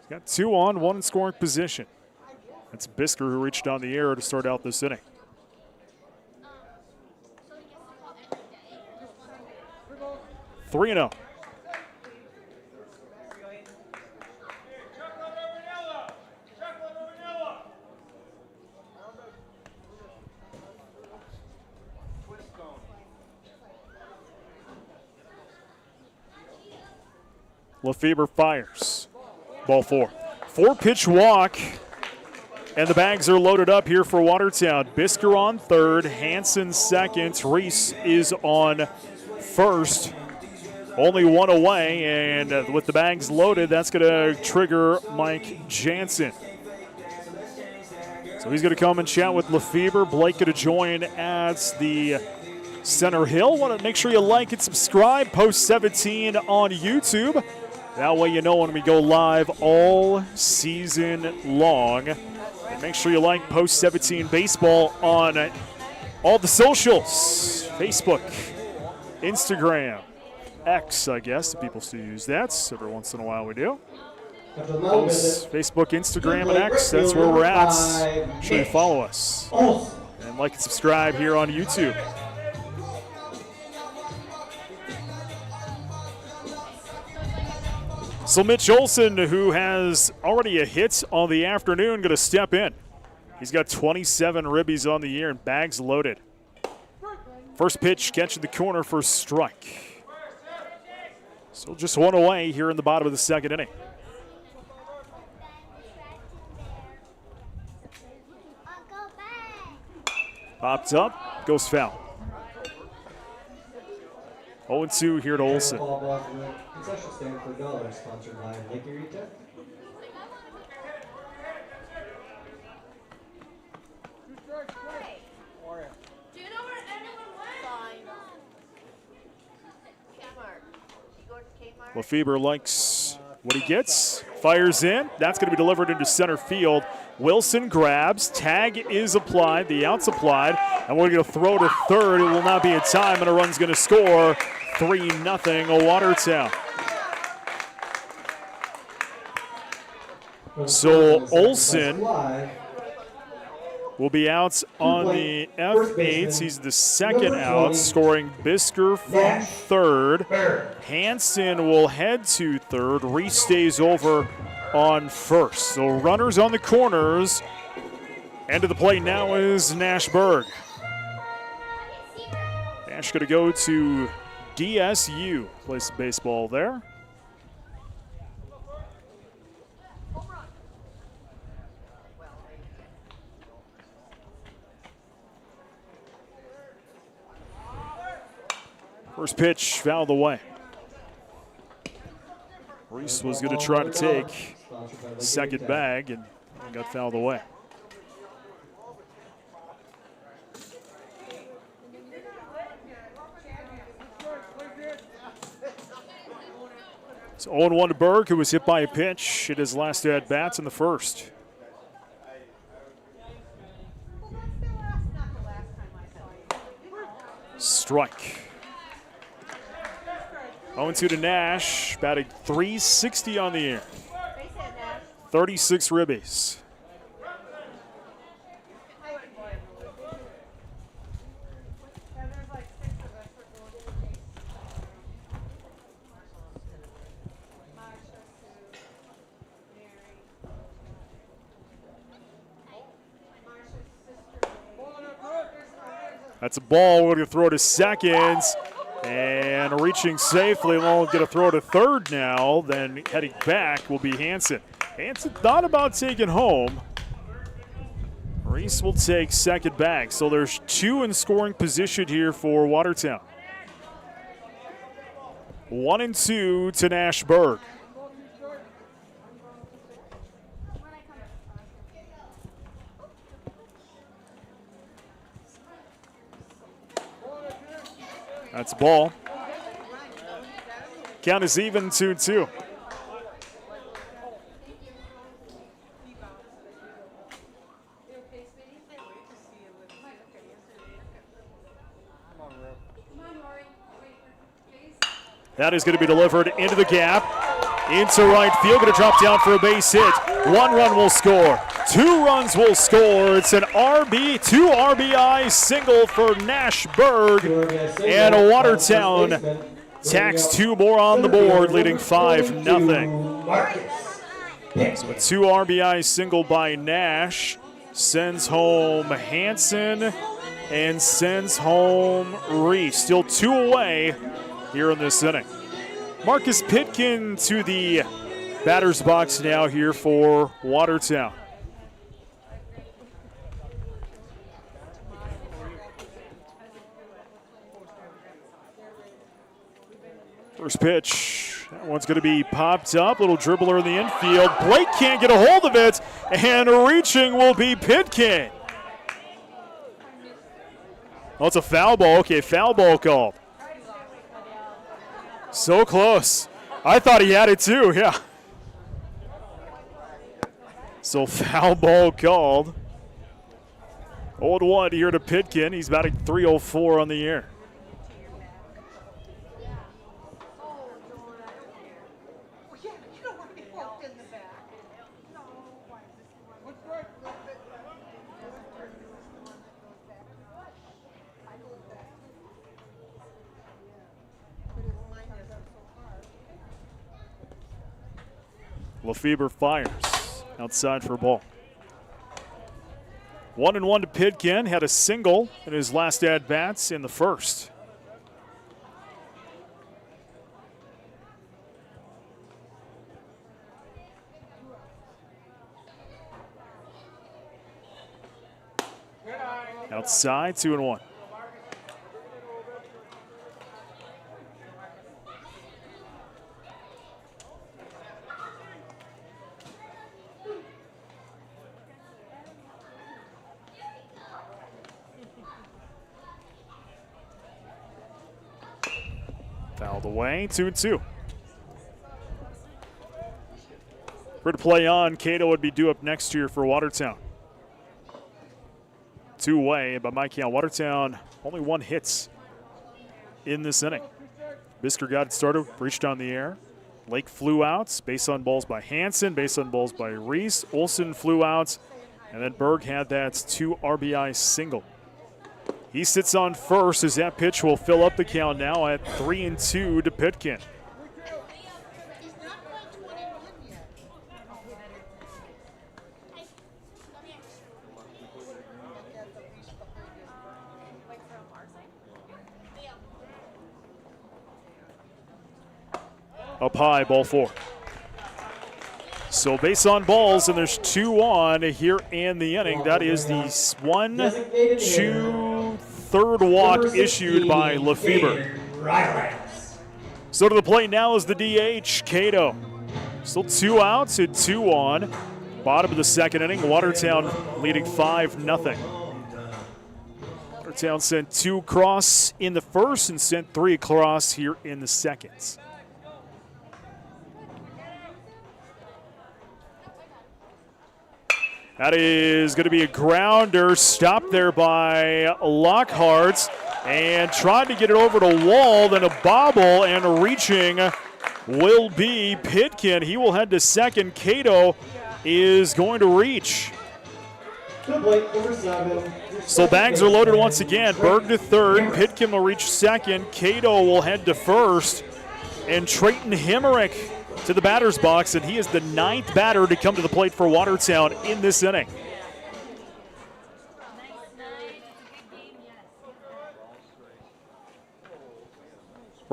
B: He's got 2 on, 1 in scoring position. That's Bisker who reached on the air to start out this inning. Three and 0. Lefebvre fires. Ball 4. 4-pitch walk. And the bags are loaded up here for Watertown. Bisker on third, Hansen second, Reese is on first. Only 1 away, and with the bags loaded, that's going to trigger Mike Jansen. So he's going to come and chat with Lefebvre. Blake going to join at the center hill. Want to make sure you like and subscribe. Post 17 on YouTube. That way you know when we go live all season long. And make sure you like Post 17 Baseball on all the socials. Facebook, Instagram, X, I guess. People still use that. Every once in a while we do. Facebook, Instagram, and X, that's where we're at. Make sure you follow us. And like and subscribe here on YouTube. So Mitch Olsen, who has already a hit on the afternoon, going to step in. He's got 27 ribbies on the year and bags loaded. First pitch, catching the corner for a strike. So just 1 away here in the bottom of the second inning. Popped up, goes foul. 0-2 here to Olsen.
H: Concession stand for $1, sponsored by Lake Erie Tech.
I: Do you know where anyone went?
B: Lefebvre likes what he gets. Fires in. That's going to be delivered into center field. Wilson grabs. Tag is applied. The out's applied. And we're going to throw to third. It will not be in time, and a run's going to score. 3-0 Watertown. So Olsen will be out on the F8. He's the second out, scoring Bisker from third. Hansen will head to third. Reese stays over on first. So runners on the corners. End of the plate now is Nash Berg. Nash going to go to DSU. Play some baseball there. First pitch fouled away. Reese was going to try to take second bag and got fouled away. So 0-1 to Berg, who was hit by a pitch at his last at-bats in the first. Strike. 0-2 to Nash, batting .360 on the year. 36 ribbies. That's a ball. We're going to throw to second. And reaching safely, we'll get a throw to third now. Then heading back will be Hansen. Hansen thought about taking home. Reese will take second back. So there's 2 in scoring position here for Watertown. 1 and 2 to Nashberg. That's ball. Count is even 2-2. That is going to be delivered into the gap, into right field. Going to drop down for a base hit. 1 run will score. 2 runs will score. It's an 2 RBI single for Nashberg. And Watertown tacks 2 more on the board, leading 5-0. So a 2 RBI single by Nash sends home Hansen and sends home Reese. Still 2 away here in this inning. Marcus Pitkin to the batter's box now here for Watertown. First pitch, that one's going to be popped up. Little dribbler in the infield. Blake can't get a hold of it, and reaching will be Pitkin. Oh, it's a foul ball. Okay, foul ball called. So close. I thought he had it too, yeah. So foul ball called. 0-1 here to Pitkin. He's batting .304 on the year. Lefebvre fires outside for a ball. 1-1 to Pitkin. Had a single in his last at-bats in the first. Outside, 2-1. Fouled away, 2-2. For to play on, Cato would be due up next year for Watertown. 2 away, by my count, Watertown only 1 hits in this inning. Bisker got it started, reached on the air. Lake flew out, base on balls by Hansen, base on balls by Reese. Olsen flew out, and then Berg had that 2 RBI single. He sits on first as that pitch will fill up the count now at 3-2 to Pitkin. Up high, ball 4. So base on balls, and there's 2 on here in the inning. That is the 1-2 third walk issued by Lefebvre. So to the plate now is the DH, Cato. Still 2 outs and 2 on. Bottom of the second inning, Watertown leading 5-0. Watertown sent 2 across in the first and sent 3 across here in the second. That is going to be a grounder, stopped there by Lockhart, and tried to get it over to Wall, then a bobble, and reaching will be Pitkin. He will head to second. Cato is going to reach. So bags are loaded once again. Berg to third, Pitkin will reach second. Cato will head to first, and Trayton Hemerick to the batter's box, and he is the 9th batter to come to the plate for Watertown in this inning.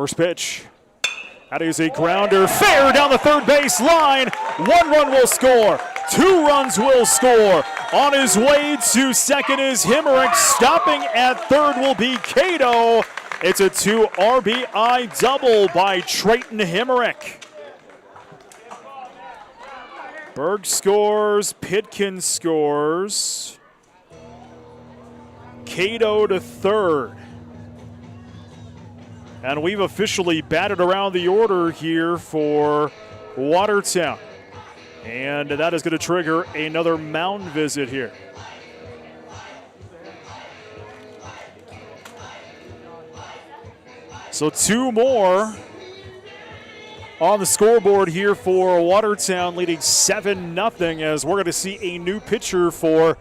B: First pitch. That is a grounder, fair down the third base line. 1 run will score. 2 runs will score. On his way to second is Himmerich. Stopping at third will be Cato. It's a 2 RBI double by Trayton Himmerich. Berg scores. Pitkin scores. Cato to third. And we've officially batted around the order here for Watertown. And that is going to trigger another mound visit here. So 2 more on the scoreboard here for Watertown, leading 7-0, as we're going to see a new pitcher for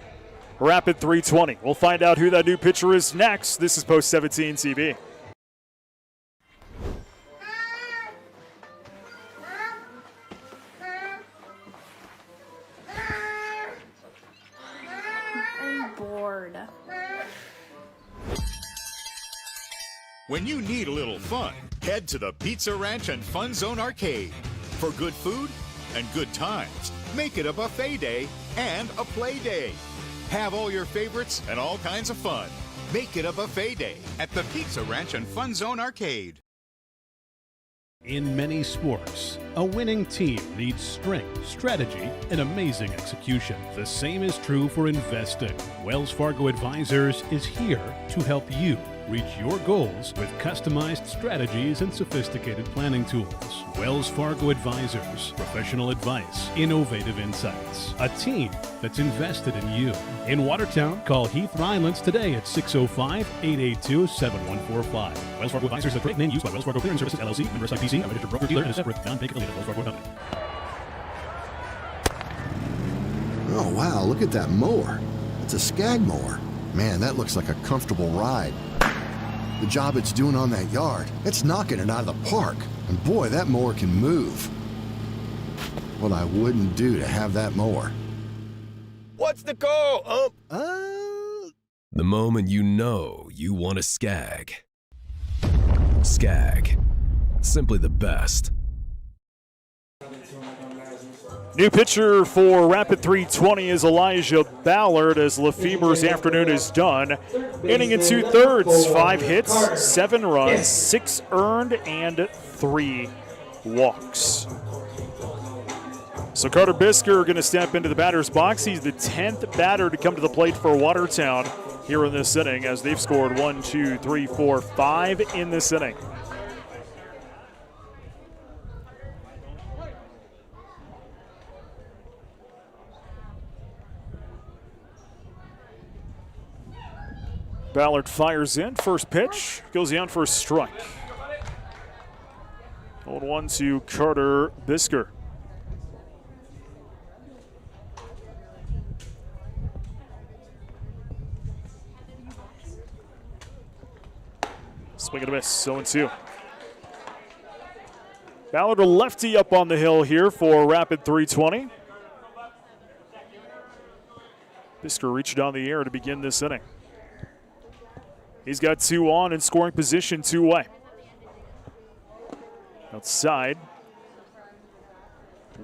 B: Rapid 320. We'll find out who that new pitcher is next. This is Post 17 TV.
K: Bored.
M: When you need a little fun, head to the Pizza Ranch and Fun Zone Arcade. For good food and good times, make it a buffet day and a play day. Have all your favorites and all kinds of fun. Make it a buffet day at the Pizza Ranch and Fun Zone Arcade.
N: In many sports, a winning team needs strength, strategy, and amazing execution. The same is true for investing. Wells Fargo Advisors is here to help you reach your goals with customized strategies and sophisticated planning tools. Wells Fargo Advisors, professional advice, innovative insights, a team that's invested in you. In Watertown, call Heath Rylands today at 605-882-7145. Wells Fargo Advisors is a trade name used by Wells Fargo Clearing Services, LLC, member SIPC, a registered broker-dealer, and a separate non-bank affiliate of Wells Fargo Company.
O: Oh, wow, look at that mower. It's a Skag mower. Man, that looks like a comfortable ride. The job it's doing on that yard, it's knocking it out of the park. And boy, that mower can move. What I wouldn't do to have that mower.
P: What's the call? The moment you know you want a Skag. Skag. Simply the best.
B: New pitcher for Rapid 320 is Elijah Ballard, as Lefeber's afternoon is done. Inning in 2/3, 5 hits, 7 runs, 6 earned, and 3 walks. So Carter Bisker going to step into the batter's box. He's the 10th batter to come to the plate for Watertown here in this inning, as they've scored 1, 2, 3, 4, 5 in this inning. Ballard fires in. First pitch goes down for a strike. 0-1 to Carter Bisker. Swing and a miss. 0-2. Ballard a lefty up on the hill here for Rapid 320. Bisker reached down the air to begin this inning. He's got 2 on in scoring position, 2 away. Outside.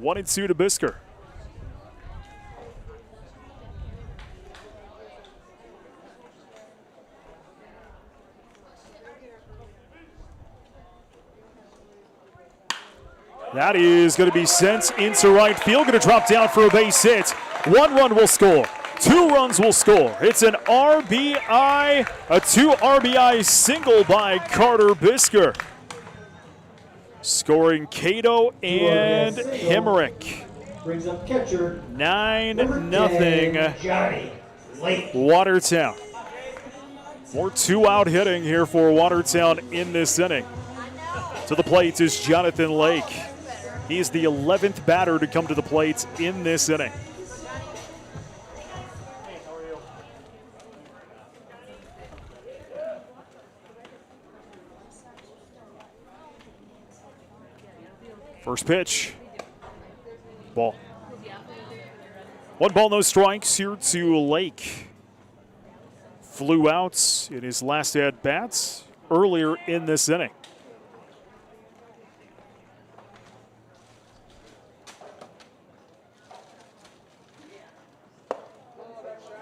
B: 1-2 to Bisker. That is going to be sent into right field. Going to drop down for a base hit. 1 run will score. 2 runs will score. It's an RBI, a 2 RBI single by Carter Bisker. Scoring Cato and Himmerich.
H: Brings up catcher
B: 9-0 Watertown. More 2-out hitting here for Watertown in this inning. To the plate is Jonathan Lake. He is the 11th batter to come to the plate in this inning. First pitch, ball. 1 ball, no strikes here to Lake. Flew out in his last at-bats earlier in this inning.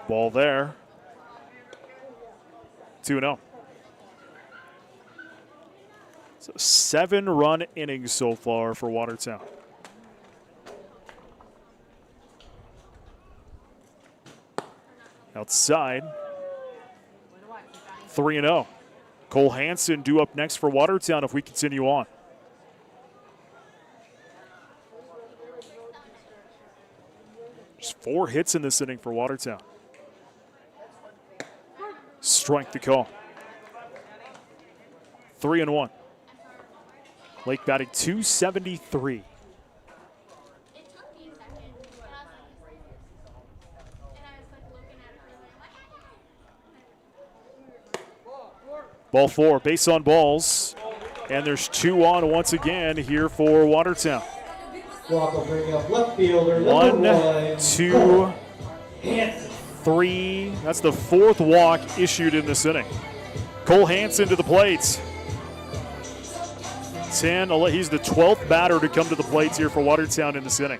B: Ball there. 2-0. So 7-run innings so far for Watertown. Outside. 3-0. Cole Hansen due up next for Watertown if we continue on. Just 4 hits in this inning for Watertown. Strike the call. 3-1. Lake batting .273. Ball 4, base on balls. And there's 2 on once again here for Watertown.
H: Walk will bring up left fielder.
B: 1, 2, 3. That's the 4th walk issued in this inning. Cole Hansen to the plate. 10. He's the 12th batter to come to the plates here for Watertown in this inning.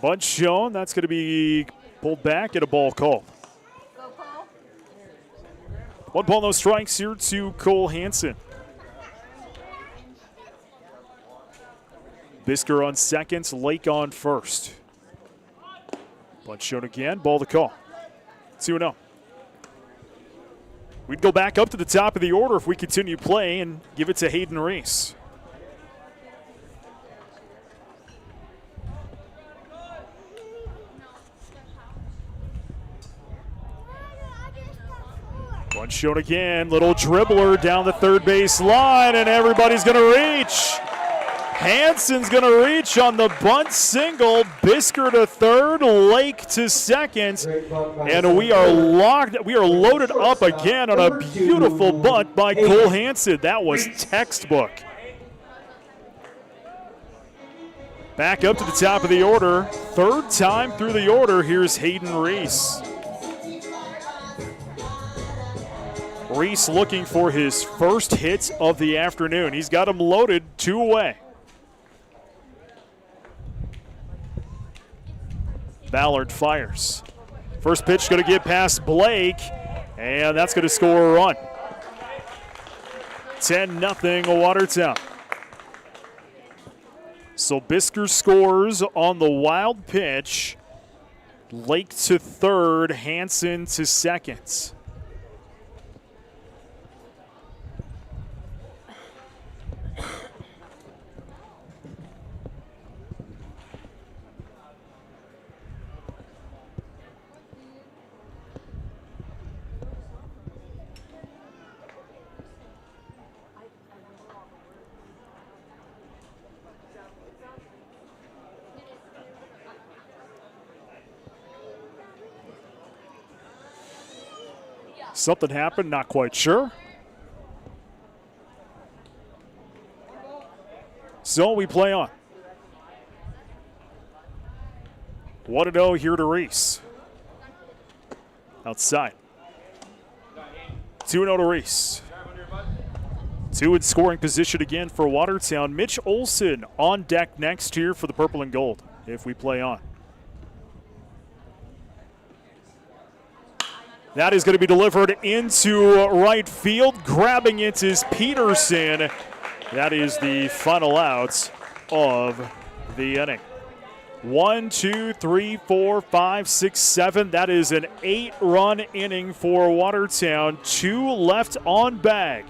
B: Bunt shown. That's going to be pulled back and a ball called. 1 ball, no strikes here to Cole Hansen. Bisker on second, Lake on first. Bunt shown again, ball to call. 2-0. We'd go back up to the top of the order if we continue play and give it to Hayden Reese. Bunt shown again, little dribbler down the third base line, and everybody's going to reach. Hansen's going to reach on the bunt single. Bisker to third, Lake to second, and we are loaded up again on a beautiful bunt by Cole Hansen. That was textbook. Back up to the top of the order. 3rd time through the order. Here's Hayden Reese. Reese looking for his first hit of the afternoon. He's got him loaded 2 away. Ballard fires. First pitch going to get past Blake, and that's going to score a run. 10-0 Watertown. So Bisker scores on the wild pitch. Lake to third, Hansen to second. Something happened, not quite sure. So we play on. 1-0 here to Reese. Outside. 2-0 to Reese. 2 in scoring position again for Watertown. Mitch Olson on deck next here for the purple and gold if we play on. That is going to be delivered into right field. Grabbing it is Peterson. That is the final out of the inning. 1, 2, 3, 4, 5, 6, 7. That is an 8-run inning for Watertown. 2 left on bag.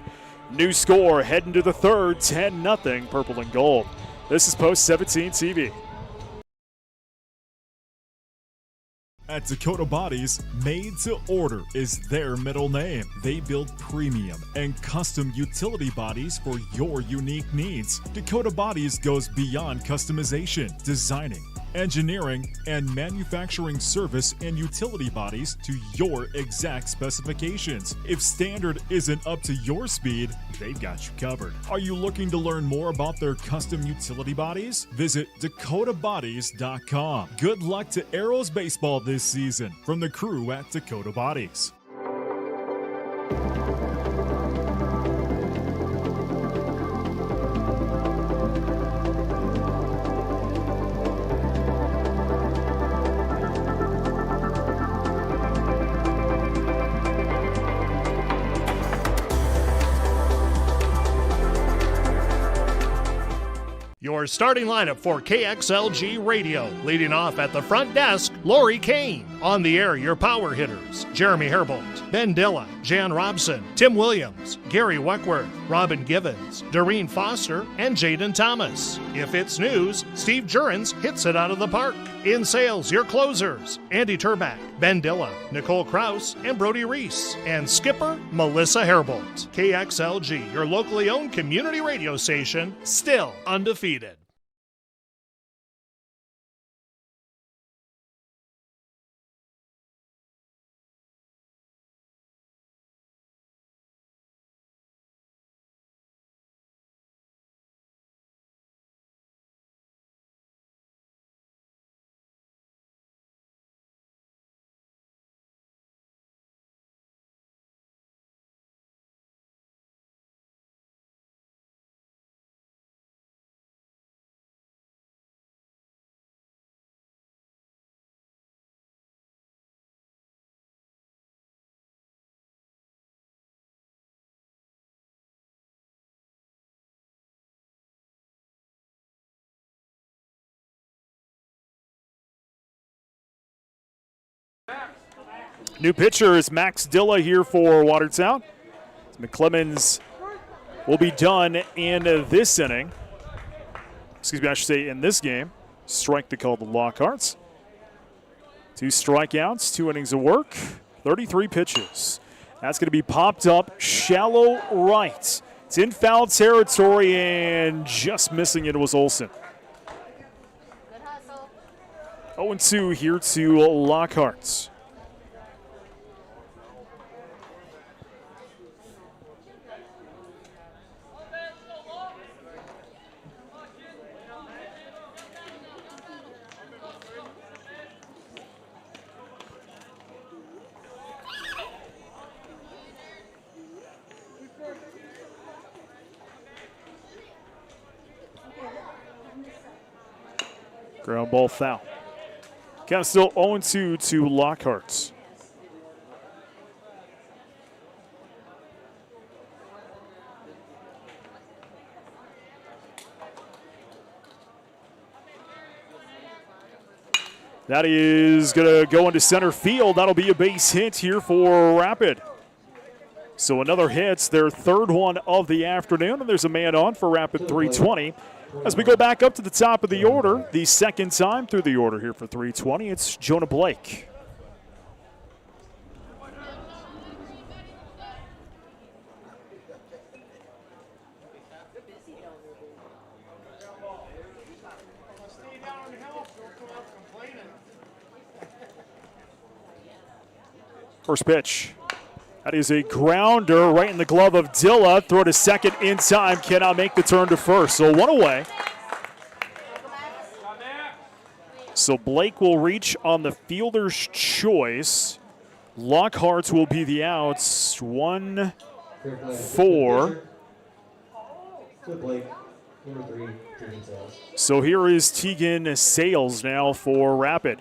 B: New score heading to the third, 10-0 purple and gold. This is Post 17 TV.
F: At Dakota Bodies, Made to Order is their middle name. They build premium and custom utility bodies for your unique needs. Dakota Bodies goes beyond customization, designing, engineering, and manufacturing service and utility bodies to your exact specifications. If standard isn't up to your speed, they've got you covered. Are you looking to learn more about their custom utility bodies? Visit dakotabodies.com. Good luck to Arrows baseball this season from the crew at Dakota Bodies.
Q: Your starting lineup for KXLG Radio. Leading off at the front desk, Lori Kane. On the air, your power hitters, Jeremy Herbold, Ben Dilla, Jan Robson, Tim Williams, Gary Weckworth, Robin Givens, Doreen Foster, and Jaden Thomas. If it's news, Steve Jurens hits it out of the park. In sales, your closers, Andy Turback, Ben Dilla, Nicole Kraus, and Brody Reese. And skipper, Melissa Herbold. KXLG, your locally owned community radio station, still undefeated.
B: New pitcher is Max Dilla here for Watertown. McClemens will be done in this inning. Excuse me, I should say in this game. Strike to call the Lockharts. 2 strikeouts, 2 innings of work, 33 pitches. That's going to be popped up shallow right. It's in foul territory and just missing it was Olsen. 0-2 here to Lockharts. Ground ball foul. Count still 0-2 to Lockharts. That is going to go into center field. That'll be a base hit here for Rapid. So another hit's their third one of the afternoon, and there's a man on for Rapid 320. As we go back up to the top of the order, the second time through the order here for 320, it's Jonah Blake. First pitch. That is a grounder right in the glove of Dilla. Throw to second in time. Cannot make the turn to first. So one away. So Blake will reach on the fielder's choice. Lockharts will be the outs. 1-4. So here is Tegan Sales now for Rapid.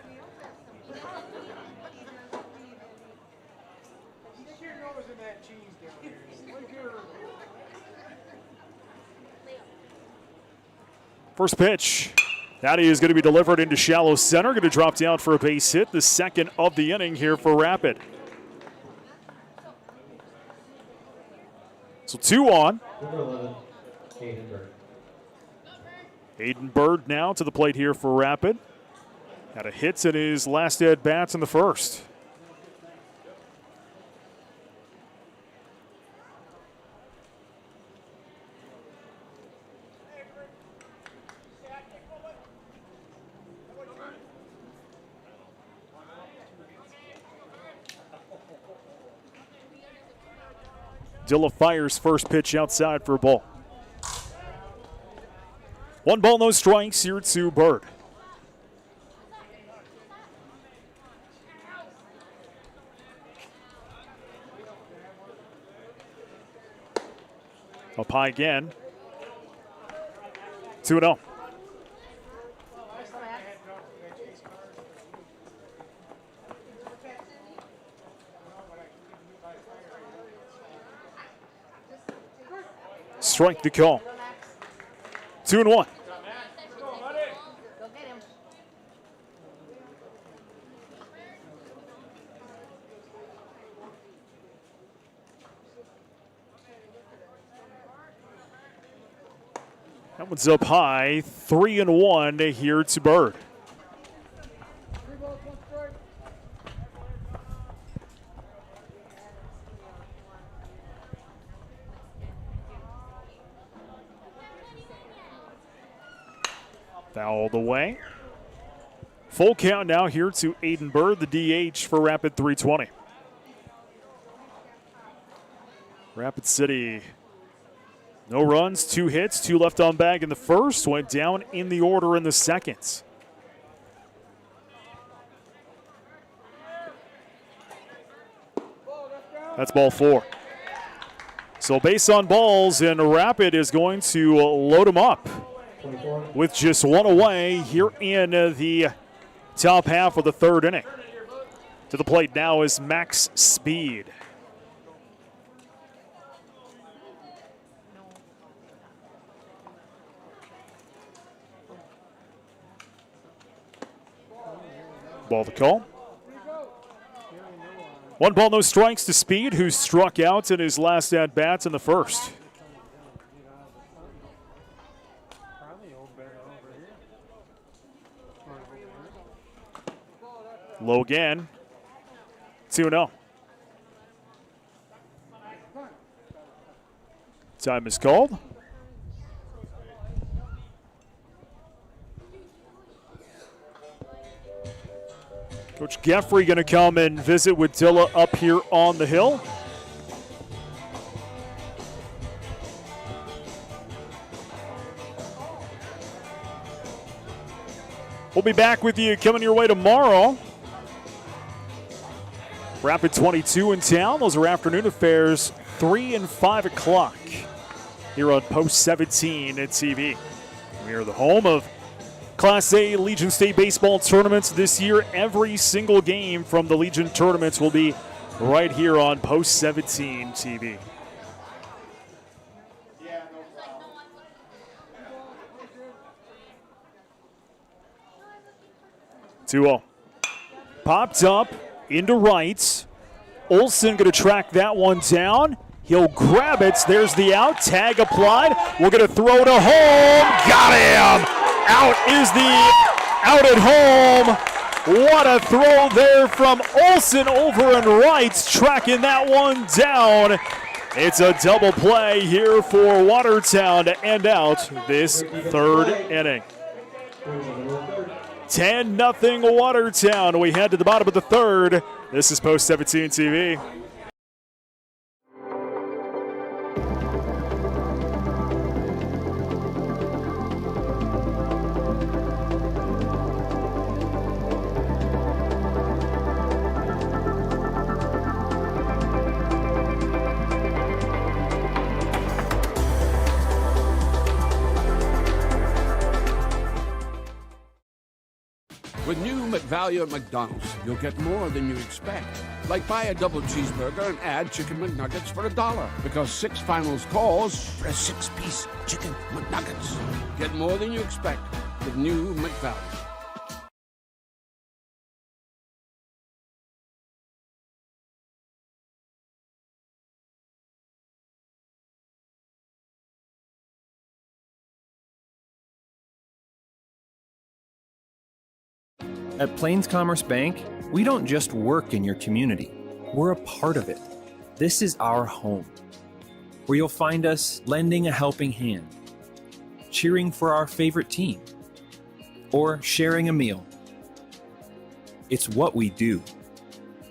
B: First pitch. That is going to be delivered into shallow center. Going to drop down for a base hit. The second of the inning here for Rapid. So 2 on. Hayden Bird now to the plate here for Rapid. Had a hit in his last at-bats in the first. Dilla fires first pitch outside for a ball. 1 ball, no strikes here to Bird. Up high again. 2-0. Strike the call. 2-1. That one's up high, 3-1 here to Bird. Fouled away. Full count now here to Aiden Bird, the DH for Rapid 320. Rapid City, no runs, 2 hits, 2 left on bag in the first, went down in the order in the second. That's ball 4. So base on balls, and Rapid is going to load them up with just 1 away here in the top half of the 3rd inning. To the plate now is Max Speed. Ball to call. 1 ball, no strikes to Speed, who struck out in his last at-bats in the first. Low again. 2-0. Time is called. Coach Geffrey going to come and visit with Dilla up here on the hill. We'll be back with you coming your way tomorrow. Rapid 22 in town. Those are afternoon affairs, 3 and 5 o'clock here on Post 17 at TV. We are the home of Class A Legion State baseball tournaments this year. Every single game from the Legion tournaments will be right here on Post 17 TV. Two-0. Popped up into right. Olsen going to track that one down. He'll grab it. There's the out. Tag applied. We're going to throw to home. Got him! Out is the out at home. What a throw there from Olsen over in right, tracking that one down. It's a double play here for Watertown to end out this 3rd inning. 10-0 Watertown. We head to the bottom of the 3rd. This is Post 17 TV.
R: With new McValue at McDonald's, you'll get more than you expect. Like buy a double cheeseburger and add chicken McNuggets for $1. Because 6 finals calls for a 6-piece chicken McNuggets. Get more than you expect with new McValue.
S: At Plains Commerce Bank, we don't just work in your community, we're a part of it. This is our home, where you'll find us lending a helping hand, cheering for our favorite team, or sharing a meal. It's what we do,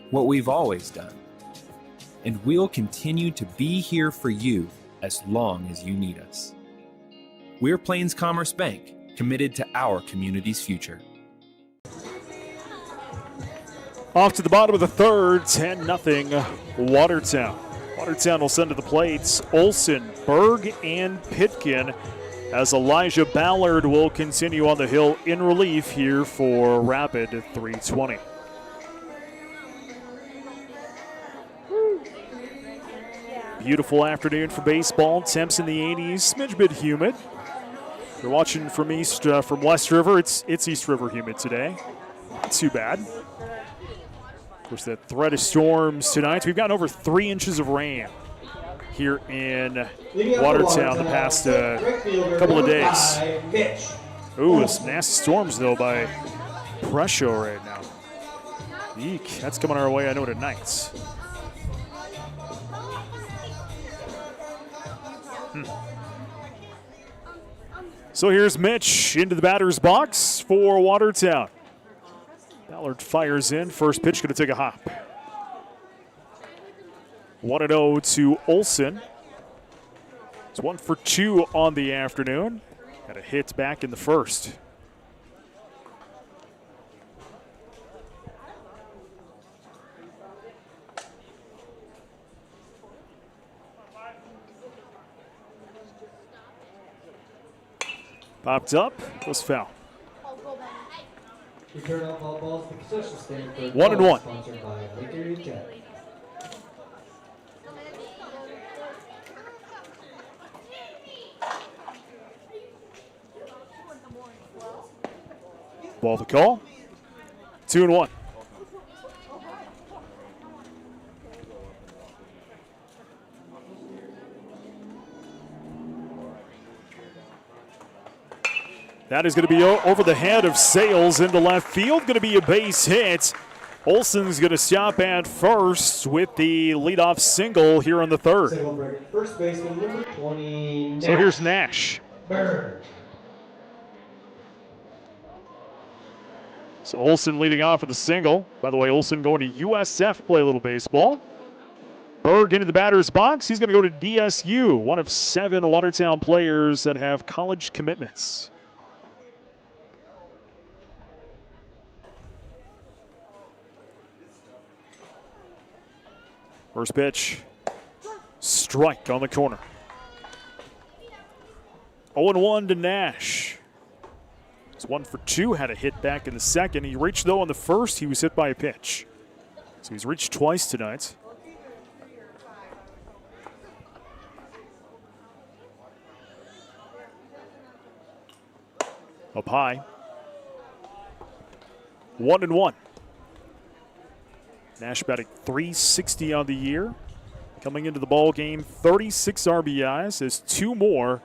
S: what we've always done, and we'll continue to be here for you as long as you need us. We're Plains Commerce Bank, committed to our community's future.
B: Off to the bottom of the 3rd, 10-0 Watertown. Watertown will send to the plates Olsen, Berg, and Pitkin, as Elijah Ballard will continue on the hill in relief here for Rapid 320. Beautiful afternoon for baseball. Temps in the 80s, smidge bit humid. If you're watching from from West River, it's East River humid today. Not too bad. Of course, that threat of storms tonight. We've gotten over 3 inches of rain here in Watertown the past couple of days. Ooh, it's nasty storms, though, by Presho right now. Eek, that's coming our way, I know, tonight. So here's Mitch into the batter's box for Watertown. Ballard fires in. First pitch going to take a hop. 1-0 to Olson. It's 1 for 2 on the afternoon. Got a hit back in the first. Popped up, was foul.
H: Return off all balls to concession stand for
B: 1-1.
H: Sponsored by Lake Erie Jet.
B: Ball to call. 2-1. That is going to be over the head of Sales into left field. Going to be a base hit. Olson's going to stop at first with the leadoff single here in the third.
H: First baseman number 20.
B: So here's Nash.
H: Bird.
B: So Olson leading off with a single. By the way, Olson going to USF, play a little baseball. Berg into the batter's box. He's going to go to DSU, one of 7 Watertown players that have college commitments. First pitch, strike on the corner. 0-1 to Nash. It's 1 for 2, had a hit back in the second. He reached, though, on the first. He was hit by a pitch. So he's reached twice tonight. Up high. 1-1. Nash batting .360 on the year. Coming into the ball game, 36 RBIs. Has 2 more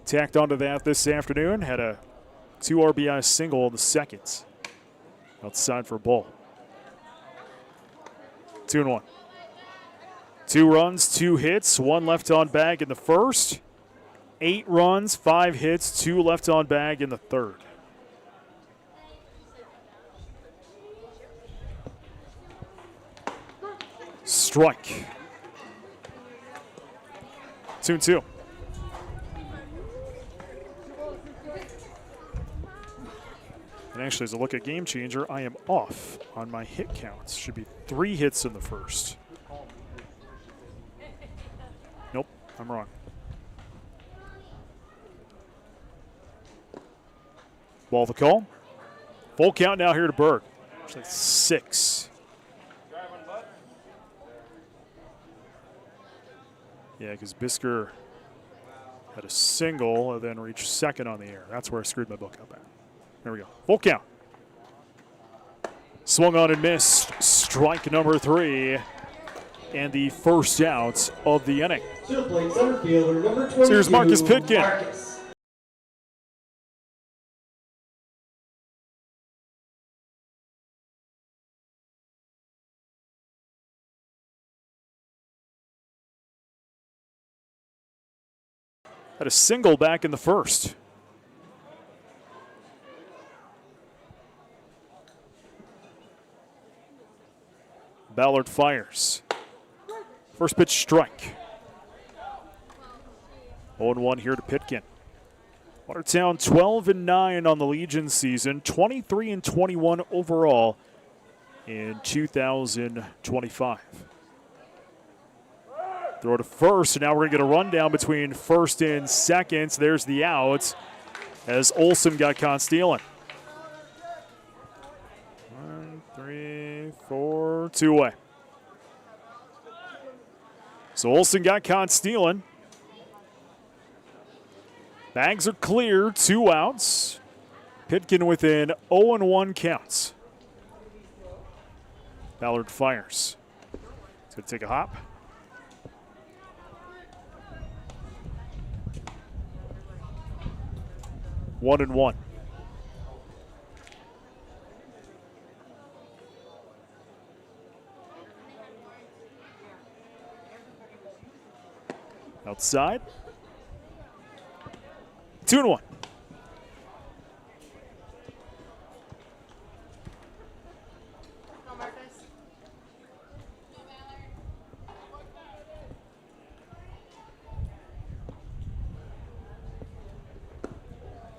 B: tacked onto that this afternoon. Had a 2 RBI single in the second. Outside for a ball. 2-1. 2 runs, 2 hits, 1 left on bag in the first. 8 runs, 5 hits, 2 left on bag in the third. Strike. 2-2. And actually, as a look at Game Changer, I am off on my hit counts. Should be 3 hits in the first. Nope, I'm wrong. Ball the call. Full count now here to Berg. Actually, 6. Yeah, because Bisker had a single and then reached second on the air. That's where I screwed my book up at. There we go. Full count. Swung on and missed. Strike number 3. And the first out of the inning.
H: Center fielder number 22.
B: So here's Marcus Pitkin.
H: Marcus.
B: Had a single back in the first. Ballard fires. First pitch strike. 0-1 here to Pitkin. Watertown 12-9 on the Legion season, 23-21 overall in 2025. Throw to first, and now we're going to get a rundown between first and second. There's the out as Olson got caught stealing. 1, 3, 4, 2 away. So Olson got caught stealing. Bags are clear, 2 outs. Pitkin within 0-1 counts. Ballard fires. He's going to take a hop. 1-1. Outside. 2-1.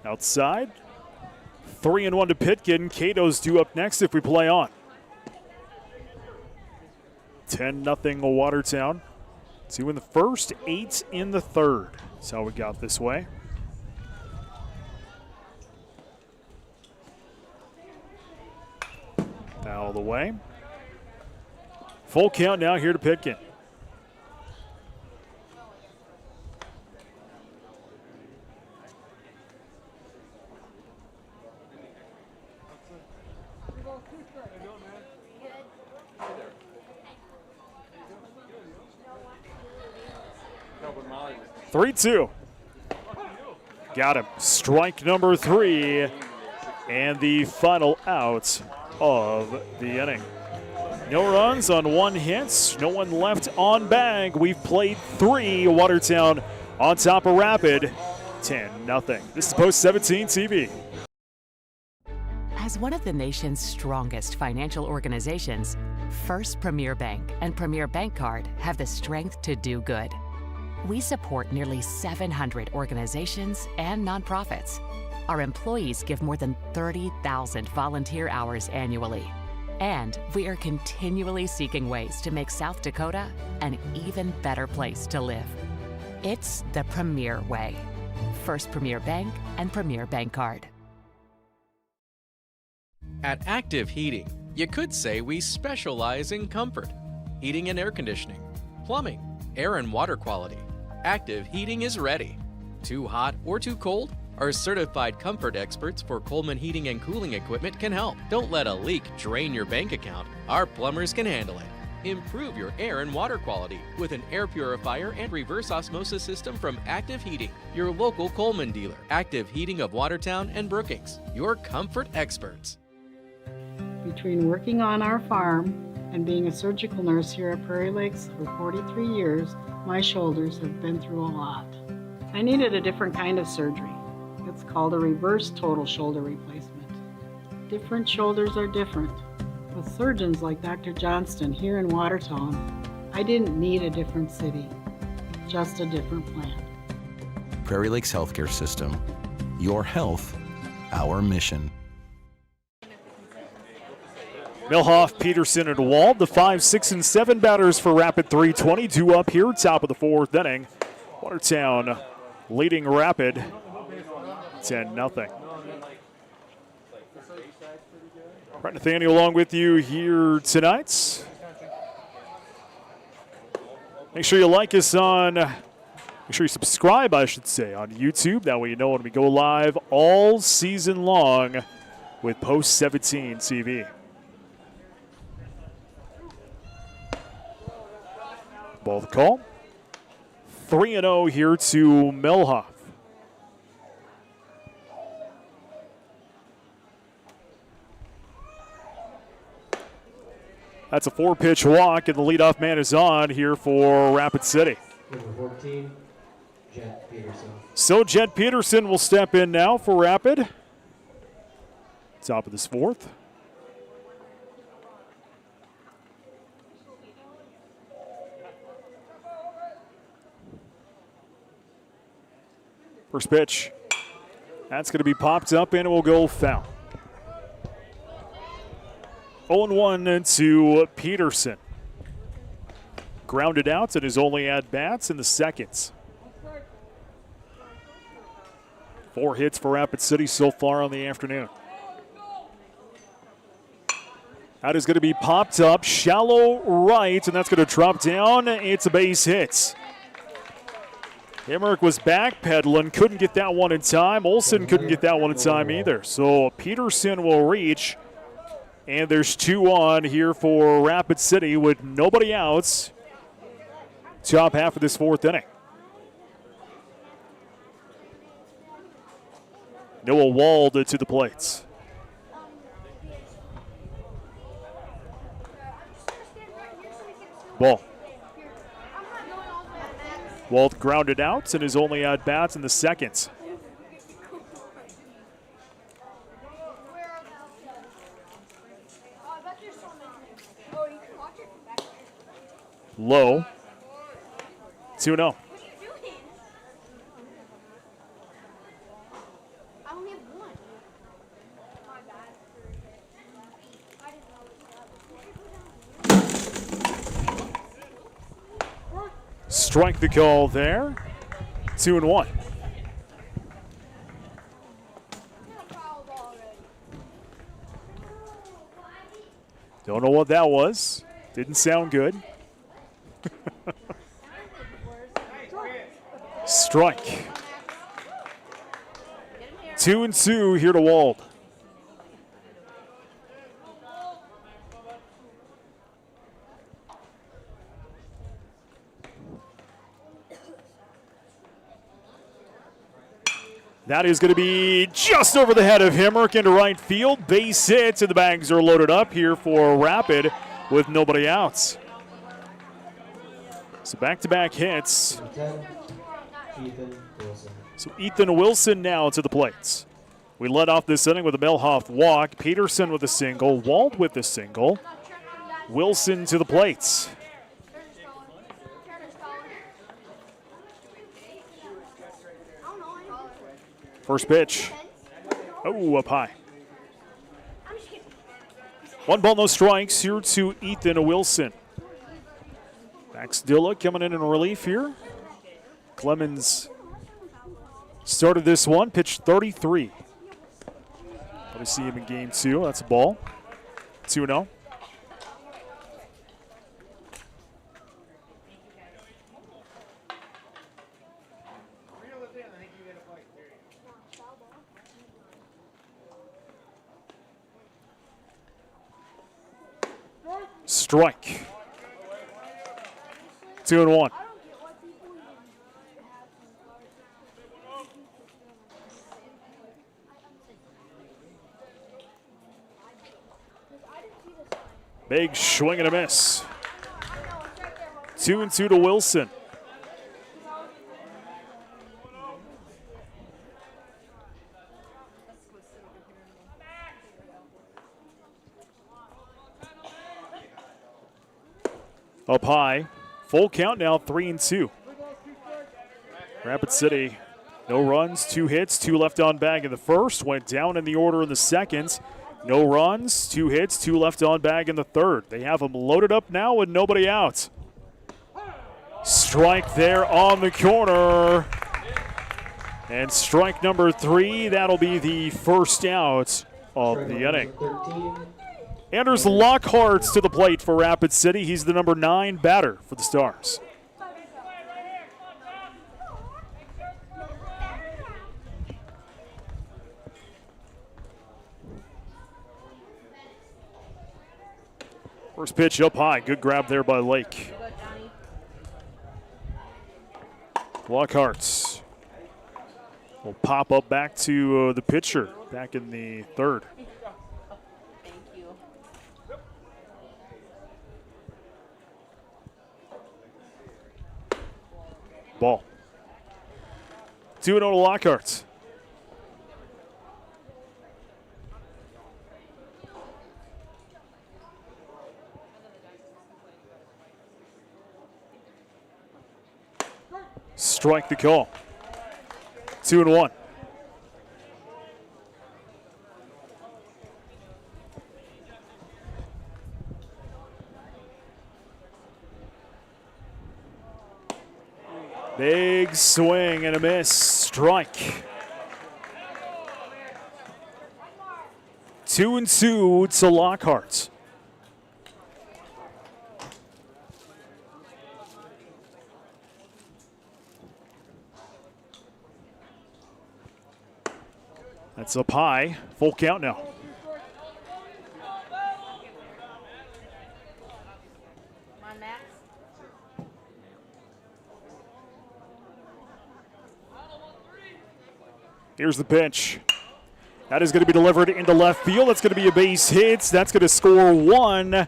B: Outside. 3-1 to Pitkin. Cato's due up next if we play on. 10-0 Watertown. 2 in the first, 8 in the third. That's how we got this way. Out of the way. Full count now here to Pitkin. Three-two. Got him. Strike number 3 and the final out of the inning. No runs on 1 hit. No one left on bag. We've played 3. Watertown on top of Rapid. 10-0. This is Post 17 TV.
C: As one of the nation's strongest financial organizations, First Premier Bank and Premier Bank Card have the strength to do good. We support nearly 700 organizations and nonprofits. Our employees give more than 30,000 volunteer hours annually. And we are continually seeking ways to make South Dakota an even better place to live. It's the Premier way. First Premier Bank and Premier Bank Card.
D: At Active Heating, you could say we specialize in comfort, heating and air conditioning, plumbing, air and water quality. Active Heating is ready. Too hot or too cold? Our certified comfort experts for Coleman Heating and Cooling Equipment can help. Don't let a leak drain your bank account. Our plumbers can handle it. Improve your air and water quality with an air purifier and reverse osmosis system from Active Heating, your local Coleman dealer. Active Heating of Watertown and Brookings, your comfort experts.
T: Between working on our farm and being a surgical nurse here at Prairie Lakes for 43 years, my shoulders have been through a lot. I needed a different kind of surgery. It's called a reverse total shoulder replacement. Different shoulders are different. With surgeons like Dr. Johnston here in Watertown, I didn't need a different city, just a different plan.
U: Prairie Lakes Healthcare System. Your health, our mission.
B: Milhoff, Peterson, and Wald, the 5, 6, and 7 batters for Rapid 320. 2 up here, top of the 4th inning. Watertown leading Rapid 10-0. Brett Nathaniel along with you here tonight. Make sure you like us make sure you subscribe, I should say, on YouTube. That way you know when we go live all season long with Post 17 TV. Ball the call. 3-0 here to Milhoff. That's a 4-pitch walk, and the leadoff man is on here for Rapid City.
H: Number 14, Jet Peterson.
B: So Jet Peterson will step in now for Rapid. Top of this 4th. First pitch. That's going to be popped up, and it will go foul. 0-1 to Peterson. Grounded out at his only at-bats in the seconds. 4 hits for Rapid City so far on the afternoon. That is going to be popped up, shallow right, and that's going to drop down. It's a base hit. Emmerich was backpedaling, couldn't get that one in time. Olsen couldn't get that one in time either. So Peterson will reach, and there's 2 on here for Rapid City with nobody outs. Top half of this 4th inning. Noah Wald to the plates. Ball. Wald grounded out and is only at bats in the second. Low. 2-0. Strike the call there. 2-1. Don't know what that was. Didn't sound good. Strike. 2-2 here to Wald. That is going to be just over the head of Hemrick into right field. Base hit, and the bags are loaded up here for Rapid with nobody out. So back-to-back hits. So Ethan Wilson now to the plates. We led off this inning with a Melhoff walk. Peterson with a single. Wald with a single. Wilson to the plates. First pitch. Oh, up high. 1 ball, no strikes here to Ethan Wilson. Max Dilla coming in relief here. Clemens started this one, pitched 33. Probably see him in game 2. That's a ball. 2-0. Strike. 2-1. Big swing and a miss. 2-2 to Wilson. Up high. Full count now, 3-2. Rapid City, no runs, 2 hits, 2 left on bag in the first. Went down in the order in the second. No runs, 2 hits, 2 left on bag in the third. They have them loaded up now with nobody out. Strike there on the corner. And strike number 3, that'll be the first out of the inning. Anders Lockhart to the plate for Rapid City. He's the number 9 batter for the Stars. First pitch up high. Good grab there by Lake. Lockhart will pop up back to the pitcher back in the third. Ball. 2-0 to Lockhart. Strike the call. 2-1. Big swing and a miss. Strike. 2-2 to Lockhart. That's up high. Full count now. Here's the pitch. That is going to be delivered into left field. That's going to be a base hit. That's going to score one.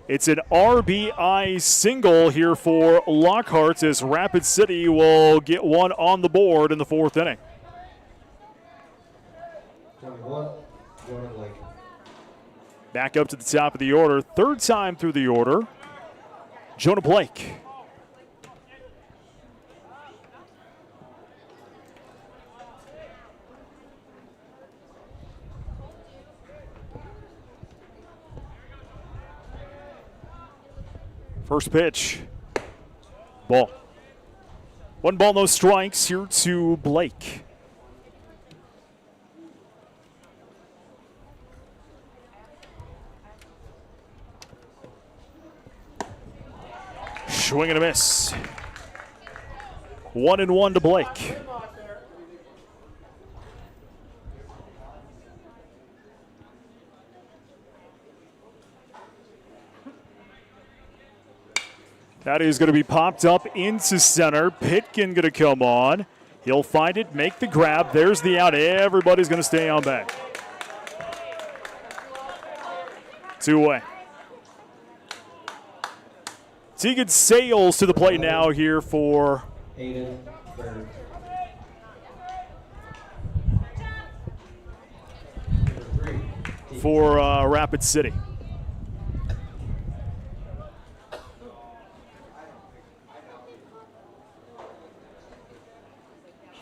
B: It's an RBI single here for Lockhart as Rapid City will get one on the board in the fourth inning.
H: 21, Jonah Blake.
B: Back up to the top of the order. Third time through the order, Jonah Blake. First pitch, ball. 1 ball, no strikes here to Blake. Swing and a miss. 1-1 to Blake. That is going to be popped up into center. Pitkin going to come on. He'll find it, make the grab. There's the out. Everybody's going to stay on back. 2 away. Tegan Sales to the plate now here for
H: Hayden Bird.
B: Rapid City.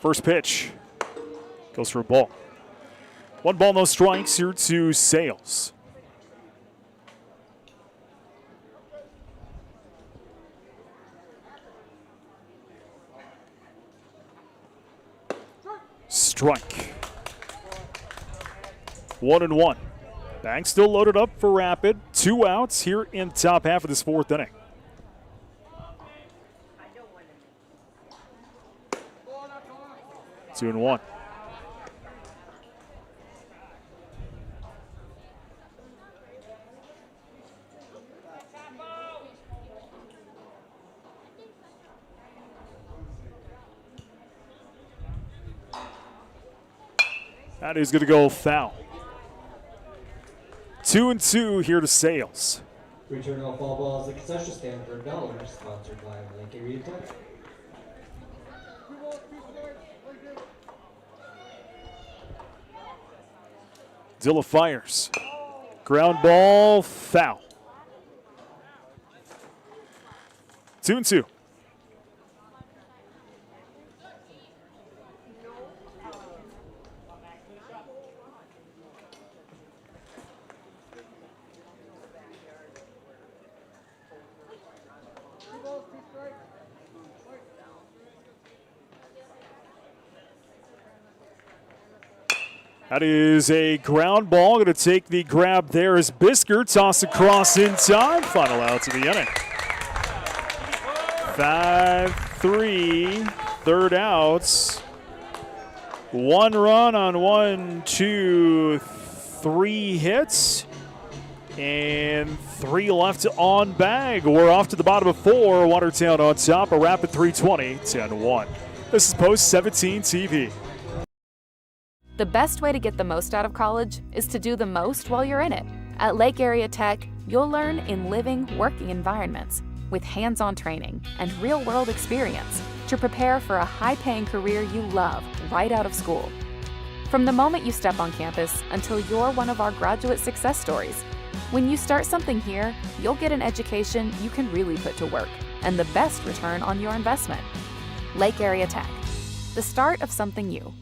B: First pitch goes for a ball. 1 ball, no strikes here to Sales. Strike. 1-1. Bank still loaded up for Rapid. 2 outs here in the top half of this fourth inning. Two and one. That is going to go foul. 2-2 here to Sales.
H: Return all foul balls at concession stand for $1, sponsored by Lake Area Tech.
B: Dilla fires. Ground ball, foul. 2-2. That is a ground ball. Going to take the grab there as Bisker. Toss across in time. Final out of the inning. 5-3. Third outs. 1 run on 1, 2, 3 hits. And 3 left on bag. We're off to the bottom of 4. Watertown on top. A rapid 320. 10-1. This is Post 17 TV.
K: The best way to get the most out of college is to do the most while you're in it. At Lake Area Tech, you'll learn in living, working environments with hands-on training and real-world experience to prepare for a high-paying career you love right out of school. From the moment you step on campus until you're one of our graduate success stories, when you start something here, you'll get an education you can really put to work and the best return on your investment. Lake Area Tech, the start of something new.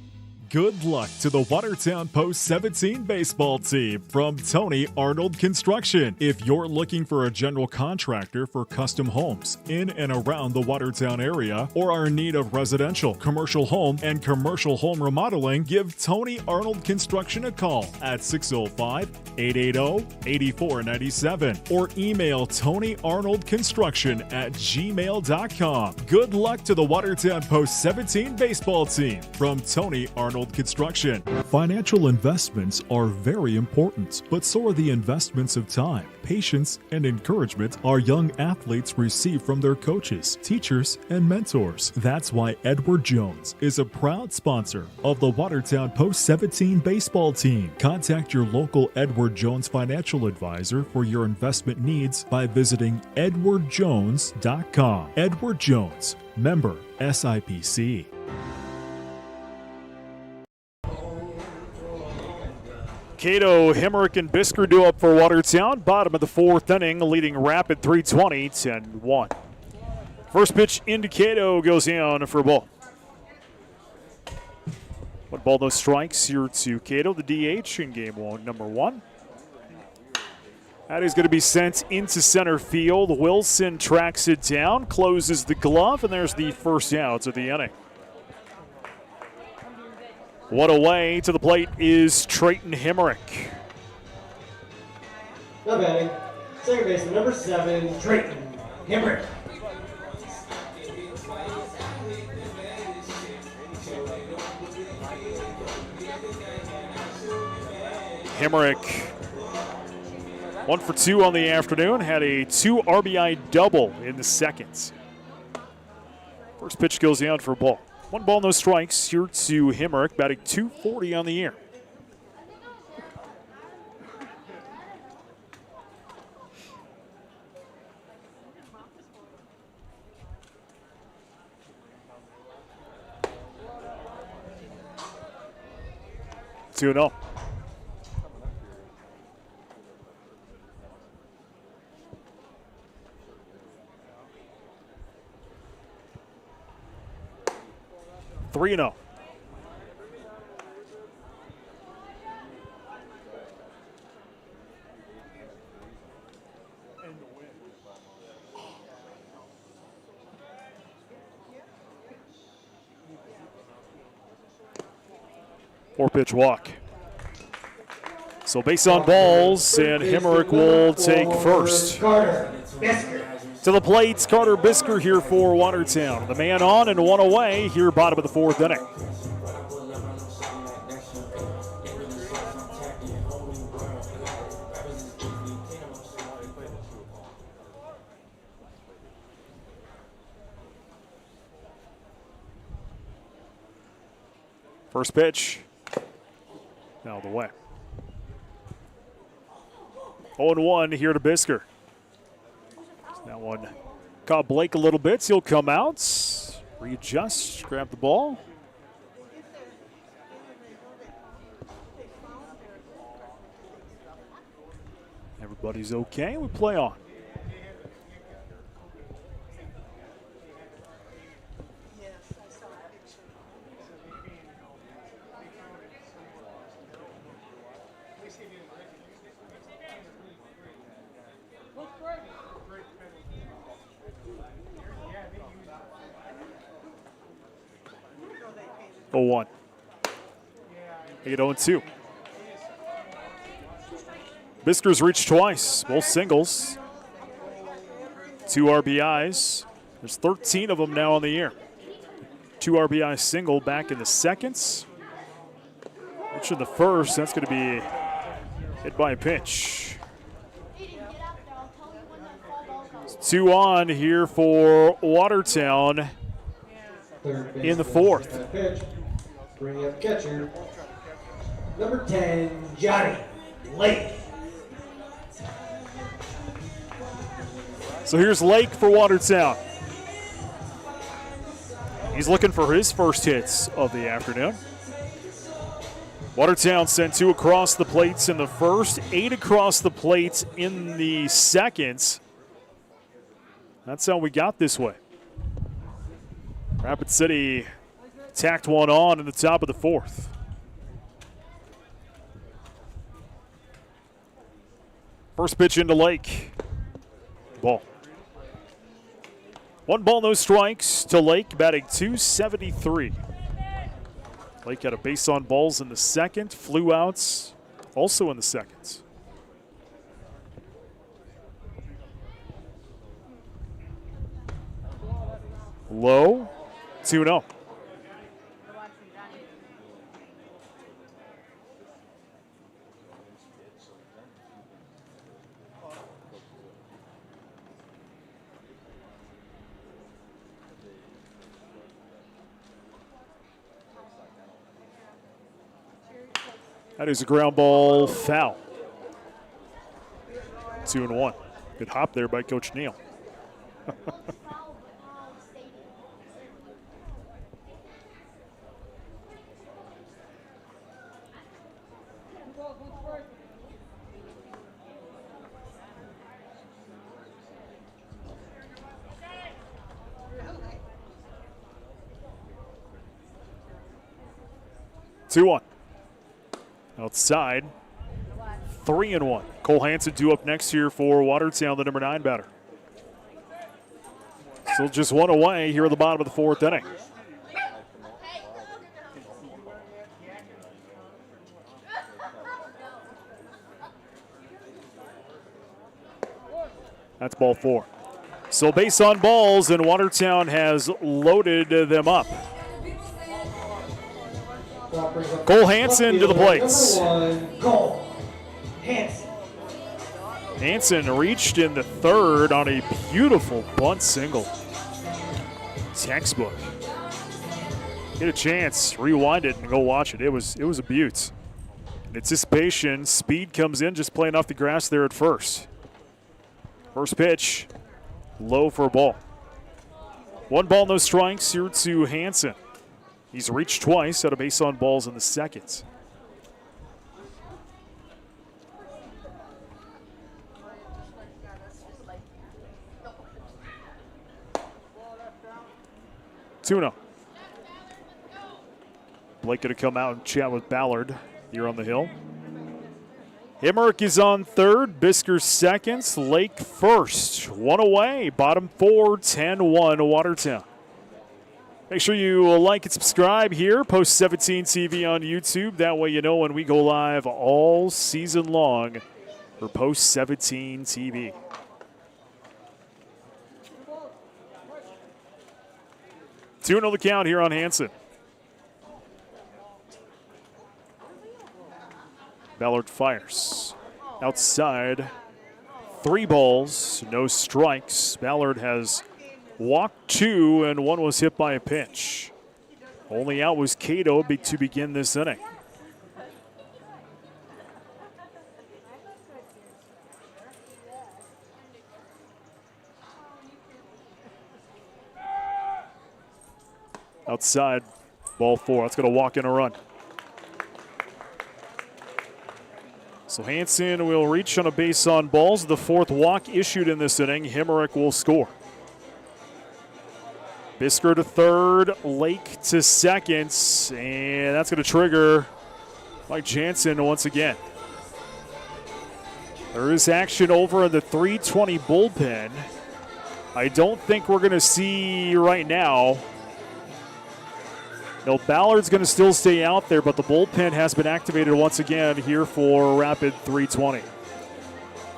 F: Good luck to the Watertown Post 17 baseball team from Tony Arnold Construction. If you're looking for a general contractor for custom homes in and around the Watertown area or are in need of residential, commercial home, and commercial home remodeling, give Tony Arnold Construction a call at 605-880-8497 or email TonyArnoldConstruction@gmail.com. Good luck to the Watertown Post 17 baseball team from Tony Arnold Arnold Construction. Financial investments are very important, but so are the investments of time, patience, and encouragement our young athletes receive from their coaches, teachers, and mentors. That's why Edward Jones is a proud sponsor of the Watertown Post-17 baseball team. Contact your local Edward Jones financial advisor for your investment needs by visiting edwardjones.com. Edward Jones, member SIPC.
B: Cato, Hemrick, and Bisker do up for Watertown. Bottom of the fourth inning, leading Rapid 320, 10-1. First pitch into Cato goes in for a ball. 1 ball, no strikes here to Cato, the DH in game one, number 1. That is going to be sent into center field. Wilson tracks it down, closes the glove, and there's the first out of the inning. One away to the plate is Trayton Hemrick.
H: Now batting, second baseman, number 7, Trayton Hemrick.
B: Hemrick, 1 for 2 on the afternoon, had a 2 RBI double in the second. First pitch goes out for a ball. 1 ball, no strikes here to Hemrick, batting .240 on the year. Two 2-0. Three 3-0. Four-pitch walk. So base on balls, and Hemrick will take first. To the plates, Carter Bisker here for Watertown. The man on and 1 away here, bottom of the fourth inning. First pitch, out of the way. 0-1 here to Bisker. That one caught Blake a little bit. He'll come out, readjust, grab the ball. Everybody's okay. We play on. Oh, 1. 8-0-2. Bisker's reached twice, both singles. 2 RBIs. There's 13 of them now on the year. 2 RBI single back in the seconds. Which in the first, that's going to be hit by a pitch. 2 on here for Watertown in the fourth.
H: Bring up catcher, number 10, Johnny Lake.
B: So here's Lake for Watertown. He's looking for his first hits of the afternoon. Watertown sent 2 across the plates in the first, 8 across the plates in the second. That's how we got this way. Rapid City tacked one on in the top of the fourth. First pitch into Lake. Ball. 1 ball, no strikes to Lake, batting .273. Lake had a base on balls in the second, flew outs also in the second. Low, 2-0. That is a ground ball foul. 2-1. Good hop there by Coach Neal. Two-one. Outside. 3-1. Cole Hansen due up next here for Watertown, the number 9 batter. Still just one away here at the bottom of the 4th inning. That's ball 4. So base on balls, and Watertown has loaded them up. Cole Hansen to the plates. Hansen reached in the 3rd on a beautiful bunt single. Textbook. Get a chance, rewind it and go watch it. It was a beaut. Anticipation, speed comes in, just playing off the grass there at first. First pitch, low for a ball. 1 ball, no strikes here to Hansen. He's reached twice out of base on balls in the 2nd. Tuna. Blake going to come out and chat with Ballard here on the hill. Hemrick is on 3rd, Bisker 2nd, Lake 1st. 1 away, bottom 4, 10-1 Watertown. Make sure you like and subscribe here, Post 17 TV on YouTube. That way you know when we go live all season long for Post 17 TV. Two on the count here on Hansen. Ballard fires. Outside, 3 balls, no strikes. Ballard has walked 2, and 1 was hit by a pitch. Only out was Cato to begin this inning. Outside, ball 4. That's going to walk in a run. So Hansen will reach on a base on balls. The 4th walk issued in this inning. Hemrick will score. Bisker to 3rd, Lake to 2nd, and that's going to trigger Mike Jansen once again. There is action over in the 320 bullpen. I don't think we're going to see right now. No, Ballard's going to still stay out there, but the bullpen has been activated once again here for Rapid 320.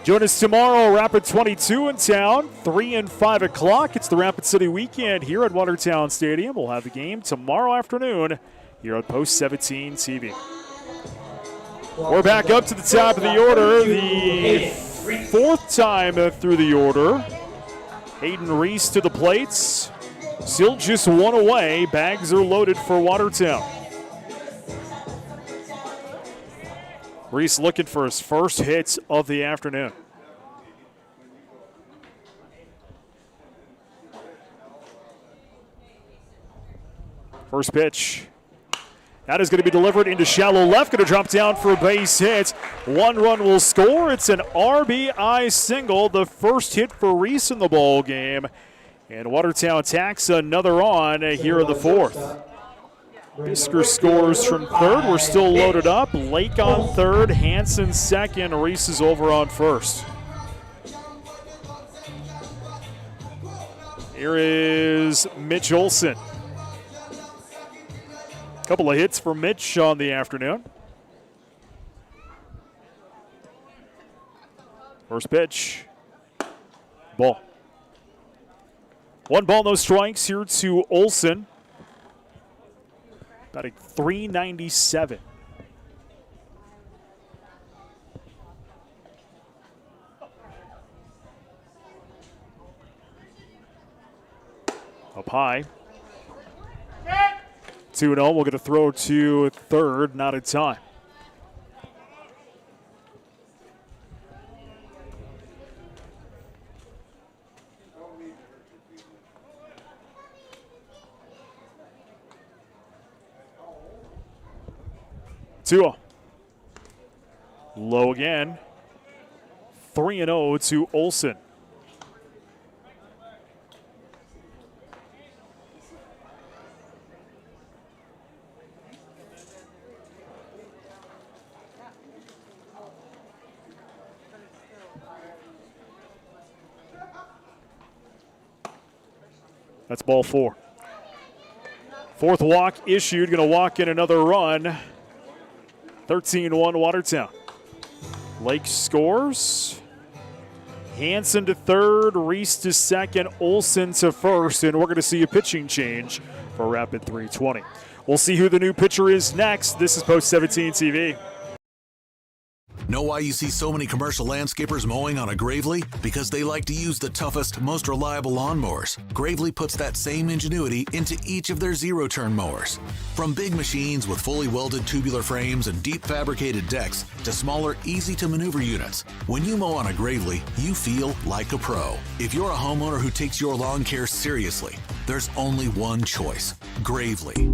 B: Join us tomorrow, Rapid 22 in town, 3 and 5 o'clock. It's the Rapid City weekend here at Watertown Stadium. We'll have the game tomorrow afternoon here on Post 17 TV. We're back up to the top of the order, the 4th time through the order. Hayden Reese to the plates. Still just 1 away. Bags are loaded for Watertown. Reese looking for his first hits of the afternoon. First pitch. That is going to be delivered into shallow left. Going to drop down for a base hit. 1 run will score. It's an RBI single. The first hit for Reese in the ball game. And Watertown tacks another on here in the 4th. Bisker scores from 3rd. We're still loaded up. Lake on 3rd, Hansen 2nd, Reese is over on 1st. Here is Mitch Olson. A couple of hits for Mitch on the afternoon. First pitch. Ball. 1 ball, no strikes here to Olson. Batting .397. Up high. 2-0. We'll get a throw to 3rd, not in time. 2-0. Low again. 3-0 to Olson. That's ball 4. Fourth walk issued. Going to walk in another run. 13-1 Watertown. Lake scores. Hanson to third, Reese to second, Olson to first, and we're going to see a pitching change for Rapid 320. We'll see who the new pitcher is next. This is Post 17 TV.
G: Know why you see so many commercial landscapers mowing on a Gravely? Because they like to use the toughest, most reliable lawnmowers. Gravely puts that same ingenuity into each of their zero-turn mowers. From big machines with fully welded tubular frames and deep fabricated decks to smaller, easy-to-maneuver units, when you mow on a Gravely, you feel like a pro. If you're a homeowner who takes your lawn care seriously, there's only one choice: Gravely.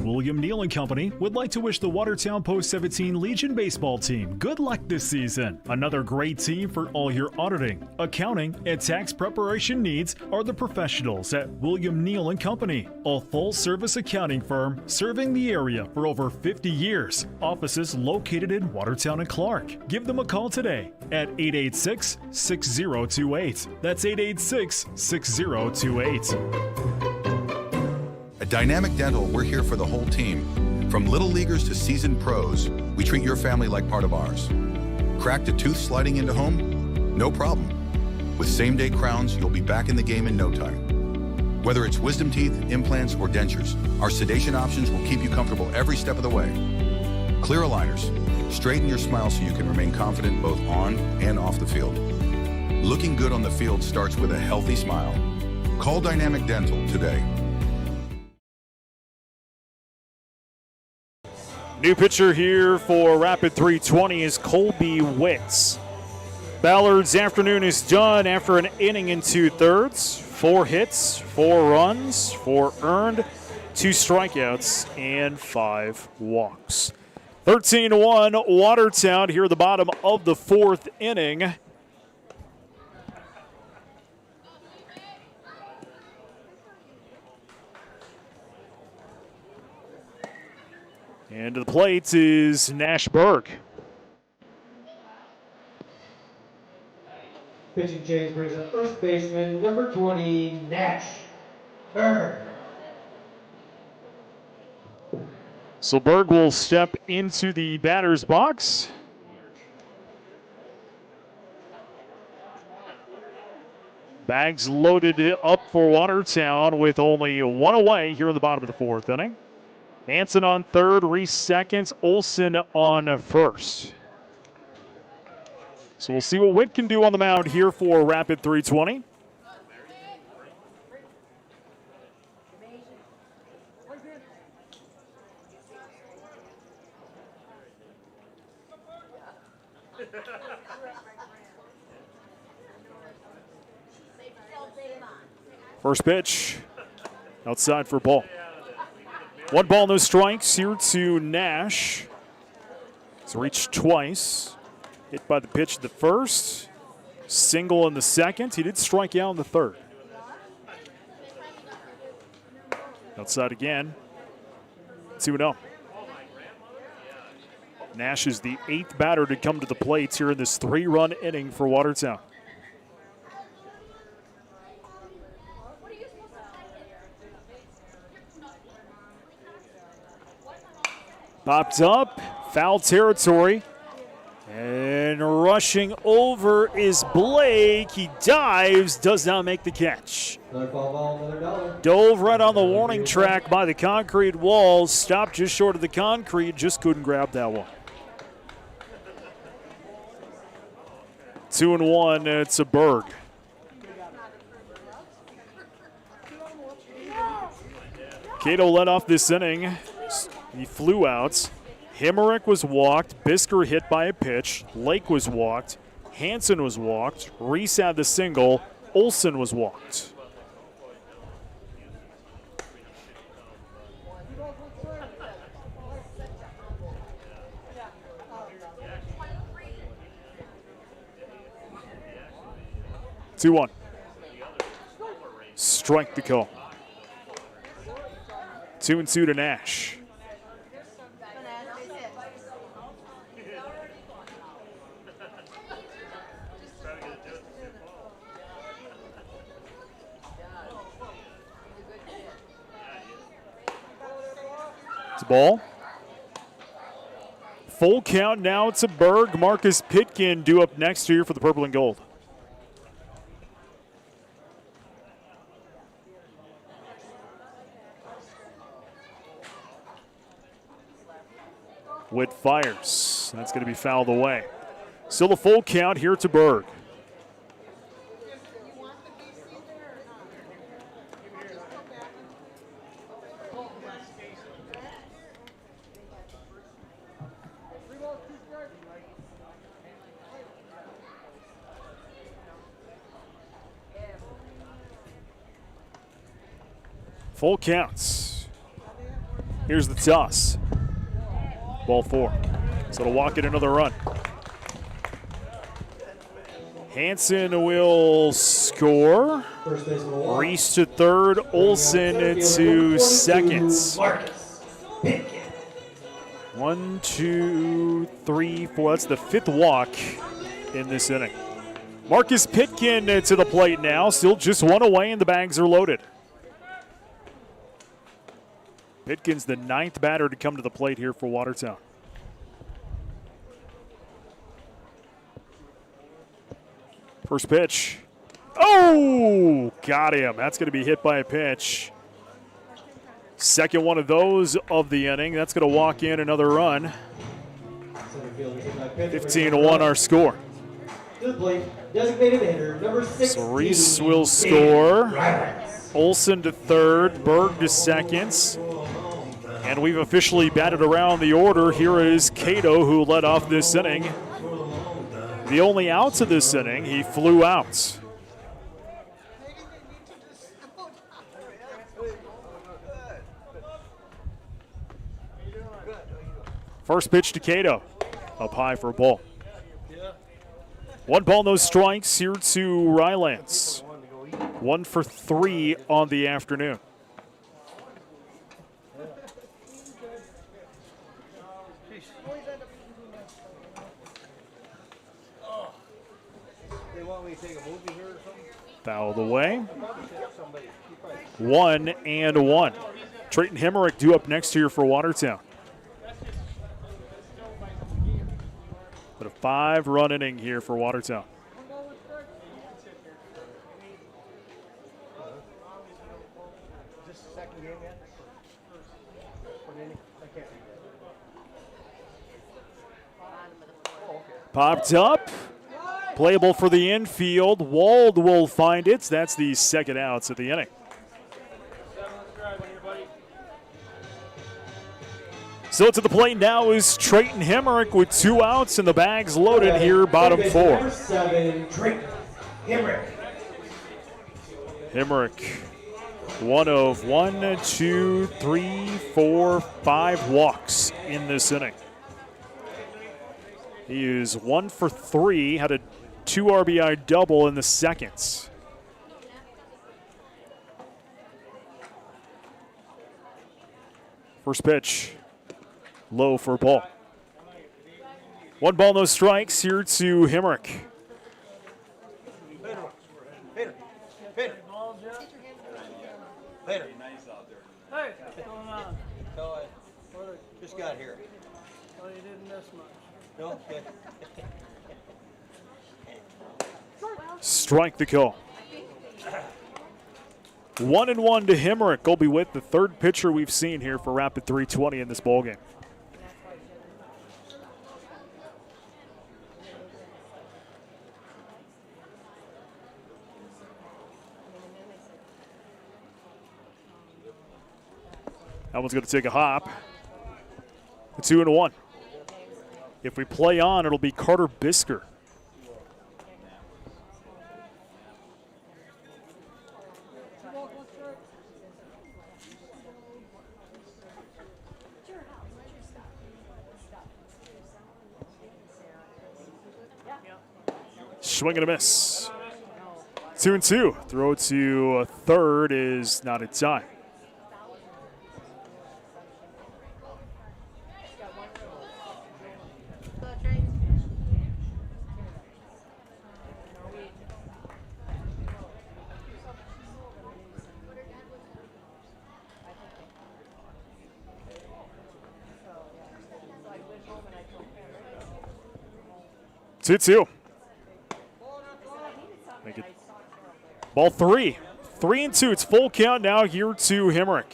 F: William Neal & Company would like to wish the Watertown Post 17 Legion baseball team good luck this season. Another great team for all your auditing, accounting, and tax preparation needs are the professionals at William Neal & Company, a full-service accounting firm serving the area for over 50 years. Offices located in Watertown and Clark. Give them a call today at 886-6028. That's 886-6028.
J: At Dynamic Dental, we're here for the whole team. From little leaguers to seasoned pros, we treat your family like part of ours. Cracked a tooth sliding into home? No problem. With same-day crowns, you'll be back in the game in no time. Whether it's wisdom teeth, implants, or dentures, our sedation options will keep you comfortable every step of the way. Clear aligners. Straighten your smile so you can remain confident both on and off the field. Looking good on the field starts with a healthy smile. Call Dynamic Dental today.
B: New pitcher here for Rapid 320 is Colby Wicks. Ballard's afternoon is done after an inning and 2/3. 4 hits, 4 runs, 4 earned, 2 strikeouts, and 5 walks. 13-1 Watertown here at the bottom of the 4th inning. And to the plate is Nash Berg.
H: Pitching change brings up first baseman, number 20, Nash Berg.
B: So Berg will step into the batter's box. Bags loaded up for Watertown with only 1 away here in the bottom of the 4th inning. Hanson on third, Reese second, Olson on first. So we'll see what Witt can do on the mound here for Rapid 320. First pitch, outside for ball. 1 ball, no strikes here to Nash. He's reached twice. Hit by the pitch at the first. Single in the second. He did strike out in the third. Outside again. 2-0. Nash is the 8th batter to come to the plate here in this 3-run inning for Watertown. Popped up, foul territory, and rushing over is Blake. He dives, does not make the catch.
H: Another ball, another dollar.
B: Dove right on the warning track by the concrete walls, stopped just short of the concrete, just couldn't grab that one. 2-1, it's a Berg. Cato led off this inning. He flew out. Hemerick was walked. Bisker hit by a pitch. Lake was walked. Hanson was walked. Reese had the single. Olson was walked. 2-1. Strike the call. 2-2 to Nash. It's a ball. Full count now to Berg. Marcus Pitkin due up next here for the purple and gold. Witt fires. That's going to be fouled away. Still a full count here to Berg. Full counts. Here's the toss. Ball 4. So it'll walk in another run. Hansen will score. Reese to third. Olsen to second. 1, 2, 3, 4. That's the 5th walk in this inning. Marcus Pitkin to the plate now. Still just 1 away and the bags are loaded. Pitkin's the 9th batter to come to the plate here for Watertown. First pitch. Oh, got him. That's going to be hit by a pitch. Second one of those of the inning. That's going to walk in another run. 15-1 our score.
H: To the plate, designated hitter, number 16.
B: So Reese will score. Olsen to third, Berg to second. And we've officially batted around the order. Here is Cato, who led off this inning. The only outs of this inning, he flew out. First pitch to Cato, up high for a ball. 1 ball, no strikes here to Rylance. 1 for 3 on the afternoon. Fouled away. 1-1. Trayton Hemmerich due up next here for Watertown. But a 5-run inning here for Watertown. Popped up. Playable for the infield. Wald will find it. That's the second outs of the inning. So to the plate now is Trayton Hemmerich with 2 outs and the bags loaded here, bottom 4.
H: Number 7, Trayton Hemmerich.
B: Hemmerich, 1 of 1, 2, 3, 4, 5 walks in this inning. He is 1 for 3, had a 2 RBI double in the second. First pitch, low for a ball. 1 ball, no strikes here to Hemmerich.
E: Later. Hey, what's going on? Just got here. Well, you didn't miss much. No? Okay.
B: Strike the call. 1-1 to Hemmerich. Colby Witt, the 3rd pitcher we've seen here for Rapid 320 in this ballgame. That one's going to take a hop. 2-1. If we play on, it'll be Carter Bisker. Swing and a miss. 2-2. Throw to third is not in time. Two. Make it ball 3. 3-2. It's full count now here to Hemrick.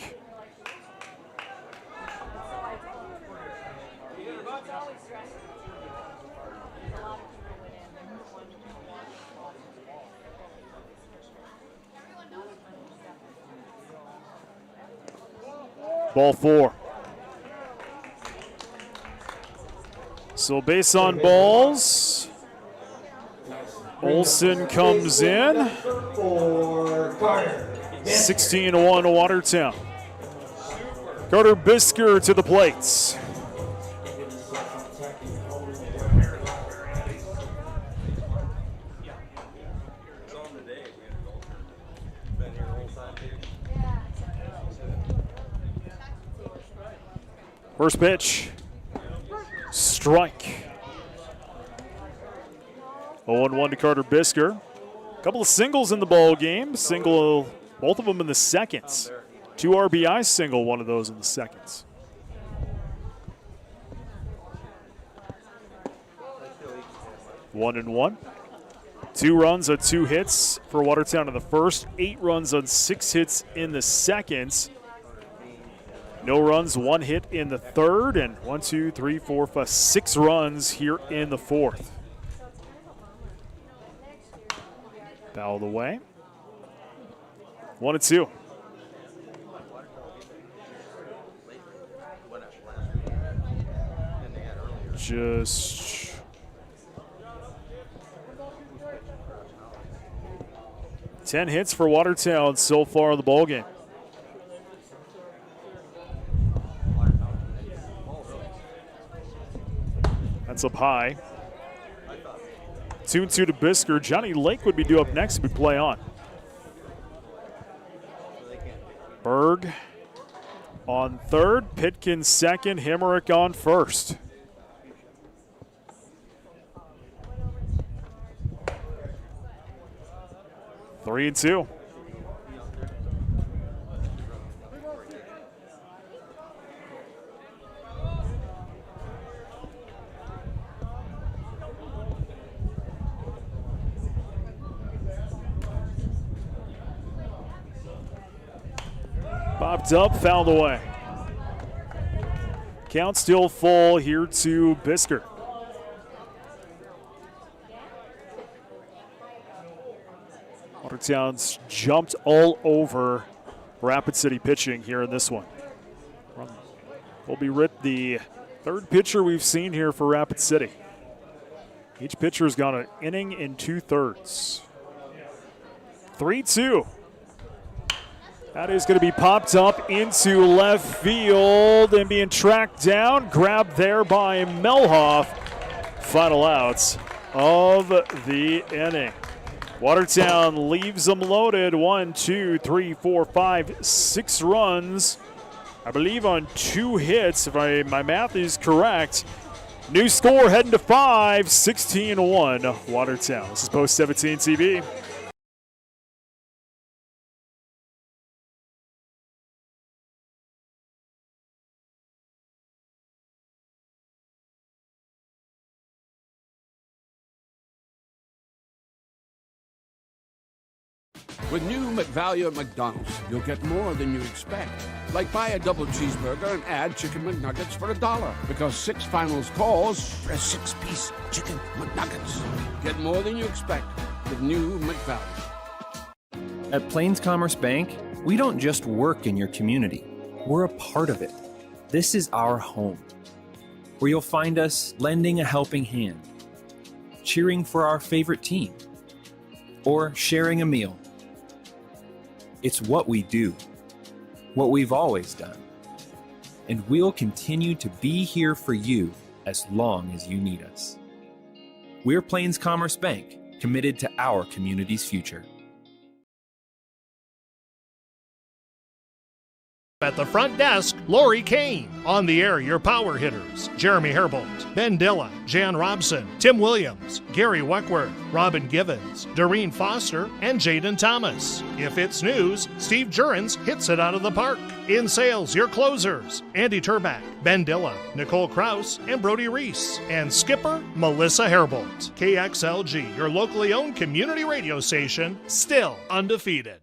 B: Ball 4. So base on balls. Olson comes in. 16-1 Watertown. Carter Bisker to the plates. First pitch. Strike. 0-1 to Carter Bisker. A couple of singles in the ball game. Single, both of them in the seconds. 2 RBI single, one of those in the seconds. One and one. 2 runs on 2 hits for Watertown in the first. 8 runs on 6 hits in the second. No runs, 1 hit in the third, and 1, 2, 3, 4, 5, 6 runs here in the fourth. Fouled away. 1-2. Just 10 hits for Watertown so far in the ballgame. That's up high. 2-2 to Bisker. Johnny Lake would be due up next if we play on. Berg on third. Pitkin second. Hemrick on first. Three and 2. Popped up, fouled away. Count still full here to Bisker. Watertown's jumped all over Rapid City pitching here in this one. Colby Ritt, the third pitcher we've seen here for Rapid City. Each pitcher has gone an inning in 2/3. 3-2. That is going to be popped up into left field and being tracked down. Grabbed there by Melhoff. Final outs of the inning. Watertown leaves them loaded. 1, 2, 3, 4, 5, 6 runs. I believe on 2 hits, if my math is correct. New score heading to 5, 16-1 Watertown. This is Post 17 TV.
R: With new McValue at McDonald's, you'll get more than you expect. Like buy a double cheeseburger and add Chicken McNuggets for $1. Because 6 finals calls for a 6-piece Chicken McNuggets. Get more than you expect with new McValue.
S: At Plains Commerce Bank, we don't just work in your community. We're a part of it. This is our home, where you'll find us lending a helping hand, cheering for our favorite team, or sharing a meal. It's what we do, what we've always done, and we'll continue to be here for you as long as you need us. We're Plains Commerce Bank, committed to our community's future.
Q: At the front desk, Lori Kane. On the air, your power hitters: Jeremy Herbold, Ben Dilla, Jan Robson, Tim Williams, Gary Weckworth, Robin Givens, Doreen Foster, and Jaden Thomas. If it's news, Steve Jurens hits it out of the park. In sales, your closers: Andy Turback, Ben Dilla, Nicole Kraus, and Brody Reese. And skipper, Melissa Herbold. KXLG, your locally owned community radio station, still undefeated.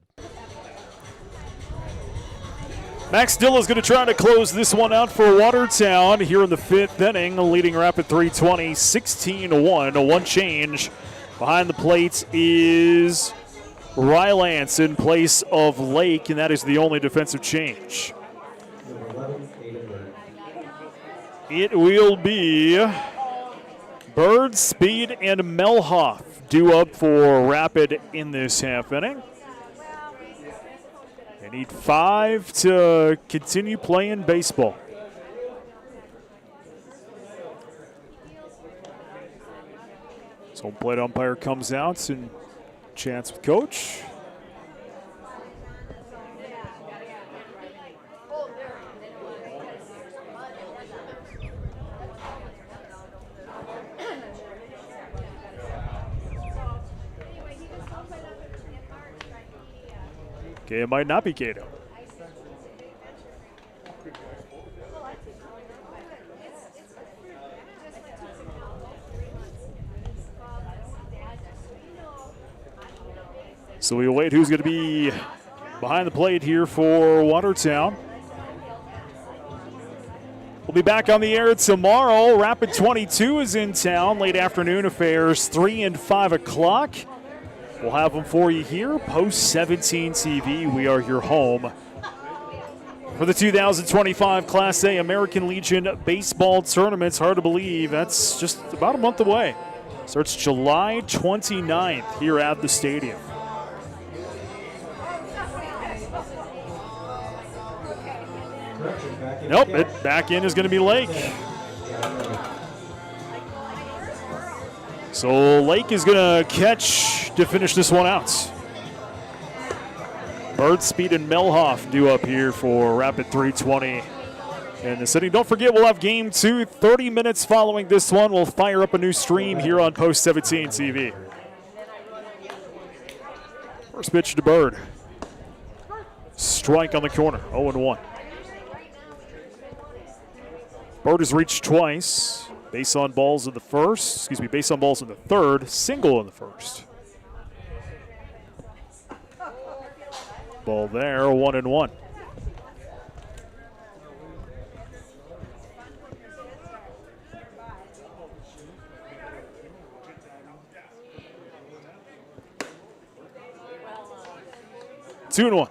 B: Max Dilla's going to try to close this one out for Watertown here in the 5th inning, leading Rapid 320, 16-1. One change. Behind the plate is Rylance in place of Lake, and that is the only defensive change. It will be Bird, Speed, and Melhoff due up for Rapid in this half inning. They need 5 to continue playing baseball. So home plate umpire comes out and chats with coach. Okay, it might not be Cato. So we await who's going to be behind the plate here for Watertown. We'll be back on the air tomorrow. Rapid 22 is in town. Late afternoon affairs, 3 and 5 o'clock. We'll have them for you here. Post 17 TV, we are your home for the 2025 Class A American Legion Baseball Tournament. It's hard to believe that's just about a month away. Starts July 29th here at the stadium. Nope, back in is going to be Lake. So Lake is going to catch to finish this one out. Bird, Speed, and Melhoff due up here for Rapid 320 in the city. Don't forget, we'll have Game 2 30 minutes following this one. We'll fire up a new stream here on Post 17 TV. First pitch to Bird. Strike on the corner, 0-1. Bird has reached twice. Base on balls in the third, single in the first. Ball there, 1-1. Two and 1.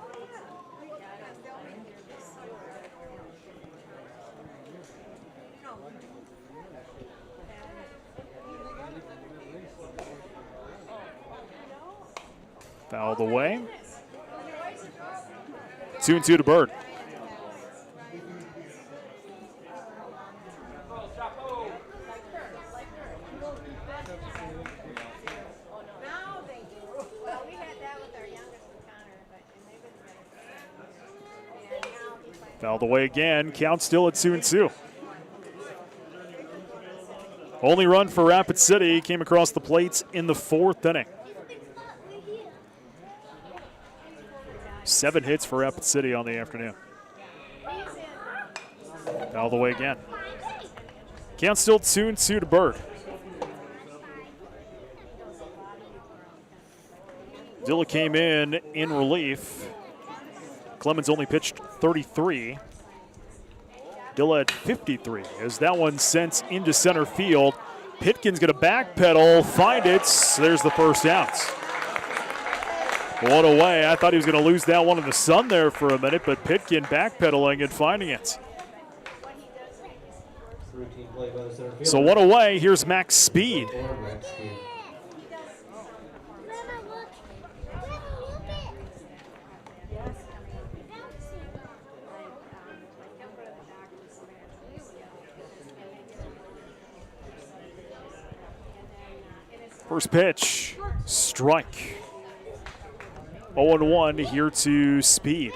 B: Fouled away. 2-2 to Bird. Fouled away again. Count still at 2-2. Only run for Rapid City came across the plates in the 4th inning. 7 hits for Rapid City on the afternoon. All the way again. Count still 2-2 to Bird. Dilla came in relief. Clemens only pitched 33. Dilla at 53 as that one sent into center field. Pitkin's going to backpedal, find it. There's the first out. One away. I thought he was going to lose that one in the sun there for a minute, but Pitkin backpedaling and finding it. So one away. Here's Max Speed. First pitch, strike. 0-1 here to Speed.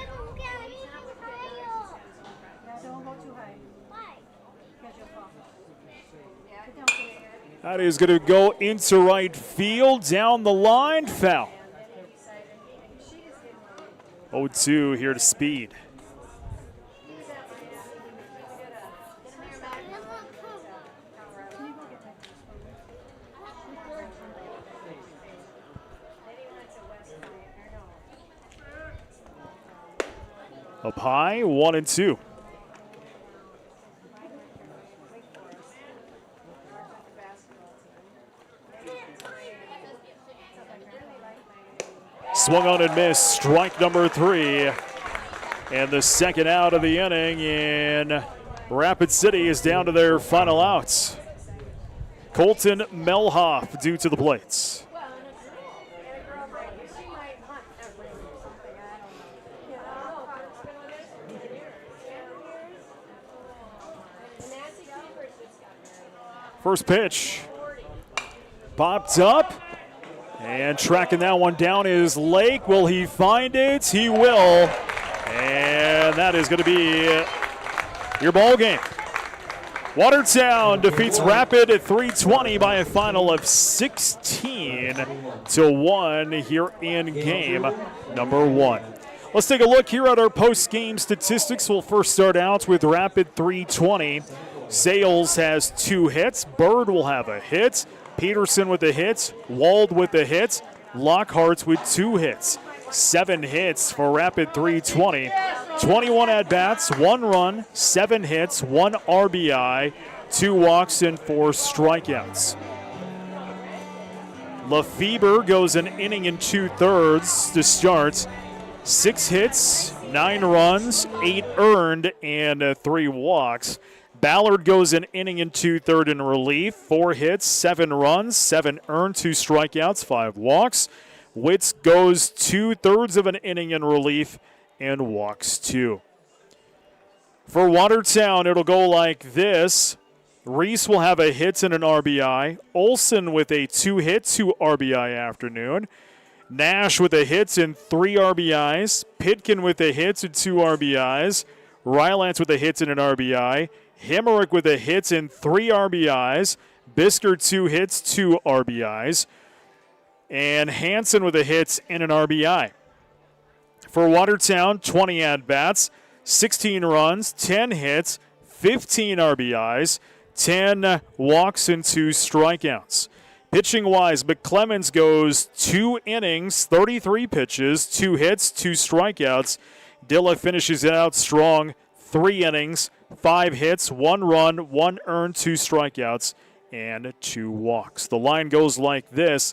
B: That is going to go into right field, down the line, foul. 0-2 here to Speed. Up high, 1-2. Swung on and missed, strike number 3. And the second out of the inning, and Rapid City is down to their final outs. Colton Melhoff due to the plates. First pitch popped up, and tracking that one down is Lake. Will he find it? He will, and that is going to be your ball game. Watertown defeats Rapid at 320 by a final of 16-1 here in game number 1. Let's take a look here at our post-game statistics. We'll first start out with Rapid 320. Sales has 2 hits. Bird will have a hit. Peterson with a hit. Wald with a hit. Lockhart with 2 hits. 7 hits for Rapid 320. 21 at-bats, 1 run, 7 hits, 1 RBI, 2 walks, and 4 strikeouts. Lefebvre goes an inning and 2/3 to start. 6 hits, 9 runs, 8 earned, and 3 walks. Ballard goes an inning and 2/3 in relief. 4 hits, 7 runs, 7 earned, 2 strikeouts, 5 walks. Witz goes 2/3 of an inning in relief and walks 2. For Watertown, it'll go like this. Reese will have a hit and an RBI. Olson with a 2-hit, 2 RBI afternoon. Nash with a hit and 3 RBIs. Pitkin with a hit and 2 RBIs. Rylance with a hit and an RBI. Hemerick with a hit and 3 RBIs. Bisker 2 hits, 2 RBIs. And Hansen with a hit and an RBI. For Watertown, 20 at-bats, 16 runs, 10 hits, 15 RBIs, 10 walks, and 2 strikeouts. Pitching-wise, McClemens goes 2 innings, 33 pitches, 2 hits, 2 strikeouts. Dilla finishes it out strong, 3 innings, 5 hits, 1 run, 1 earned, 2 strikeouts, and 2 walks. The line goes like this.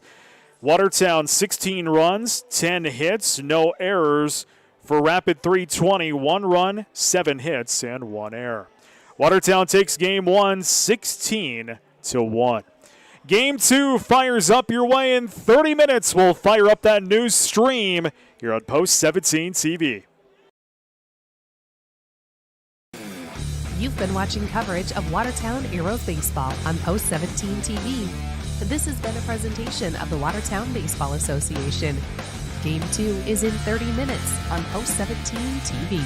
B: Watertown, 16 runs, 10 hits, no errors. For Rapid 320, 1 run, 7 hits, and 1 error. Watertown takes game 1, 16-1. Game 2 fires up your way in 30 minutes. We'll fire up that news stream here on Post 17 TV.
A: You've been watching coverage of Watertown Arrows baseball on Post 17 TV. This has been a presentation of the Watertown Baseball Association. Game 2 is in 30 minutes on Post 17 TV.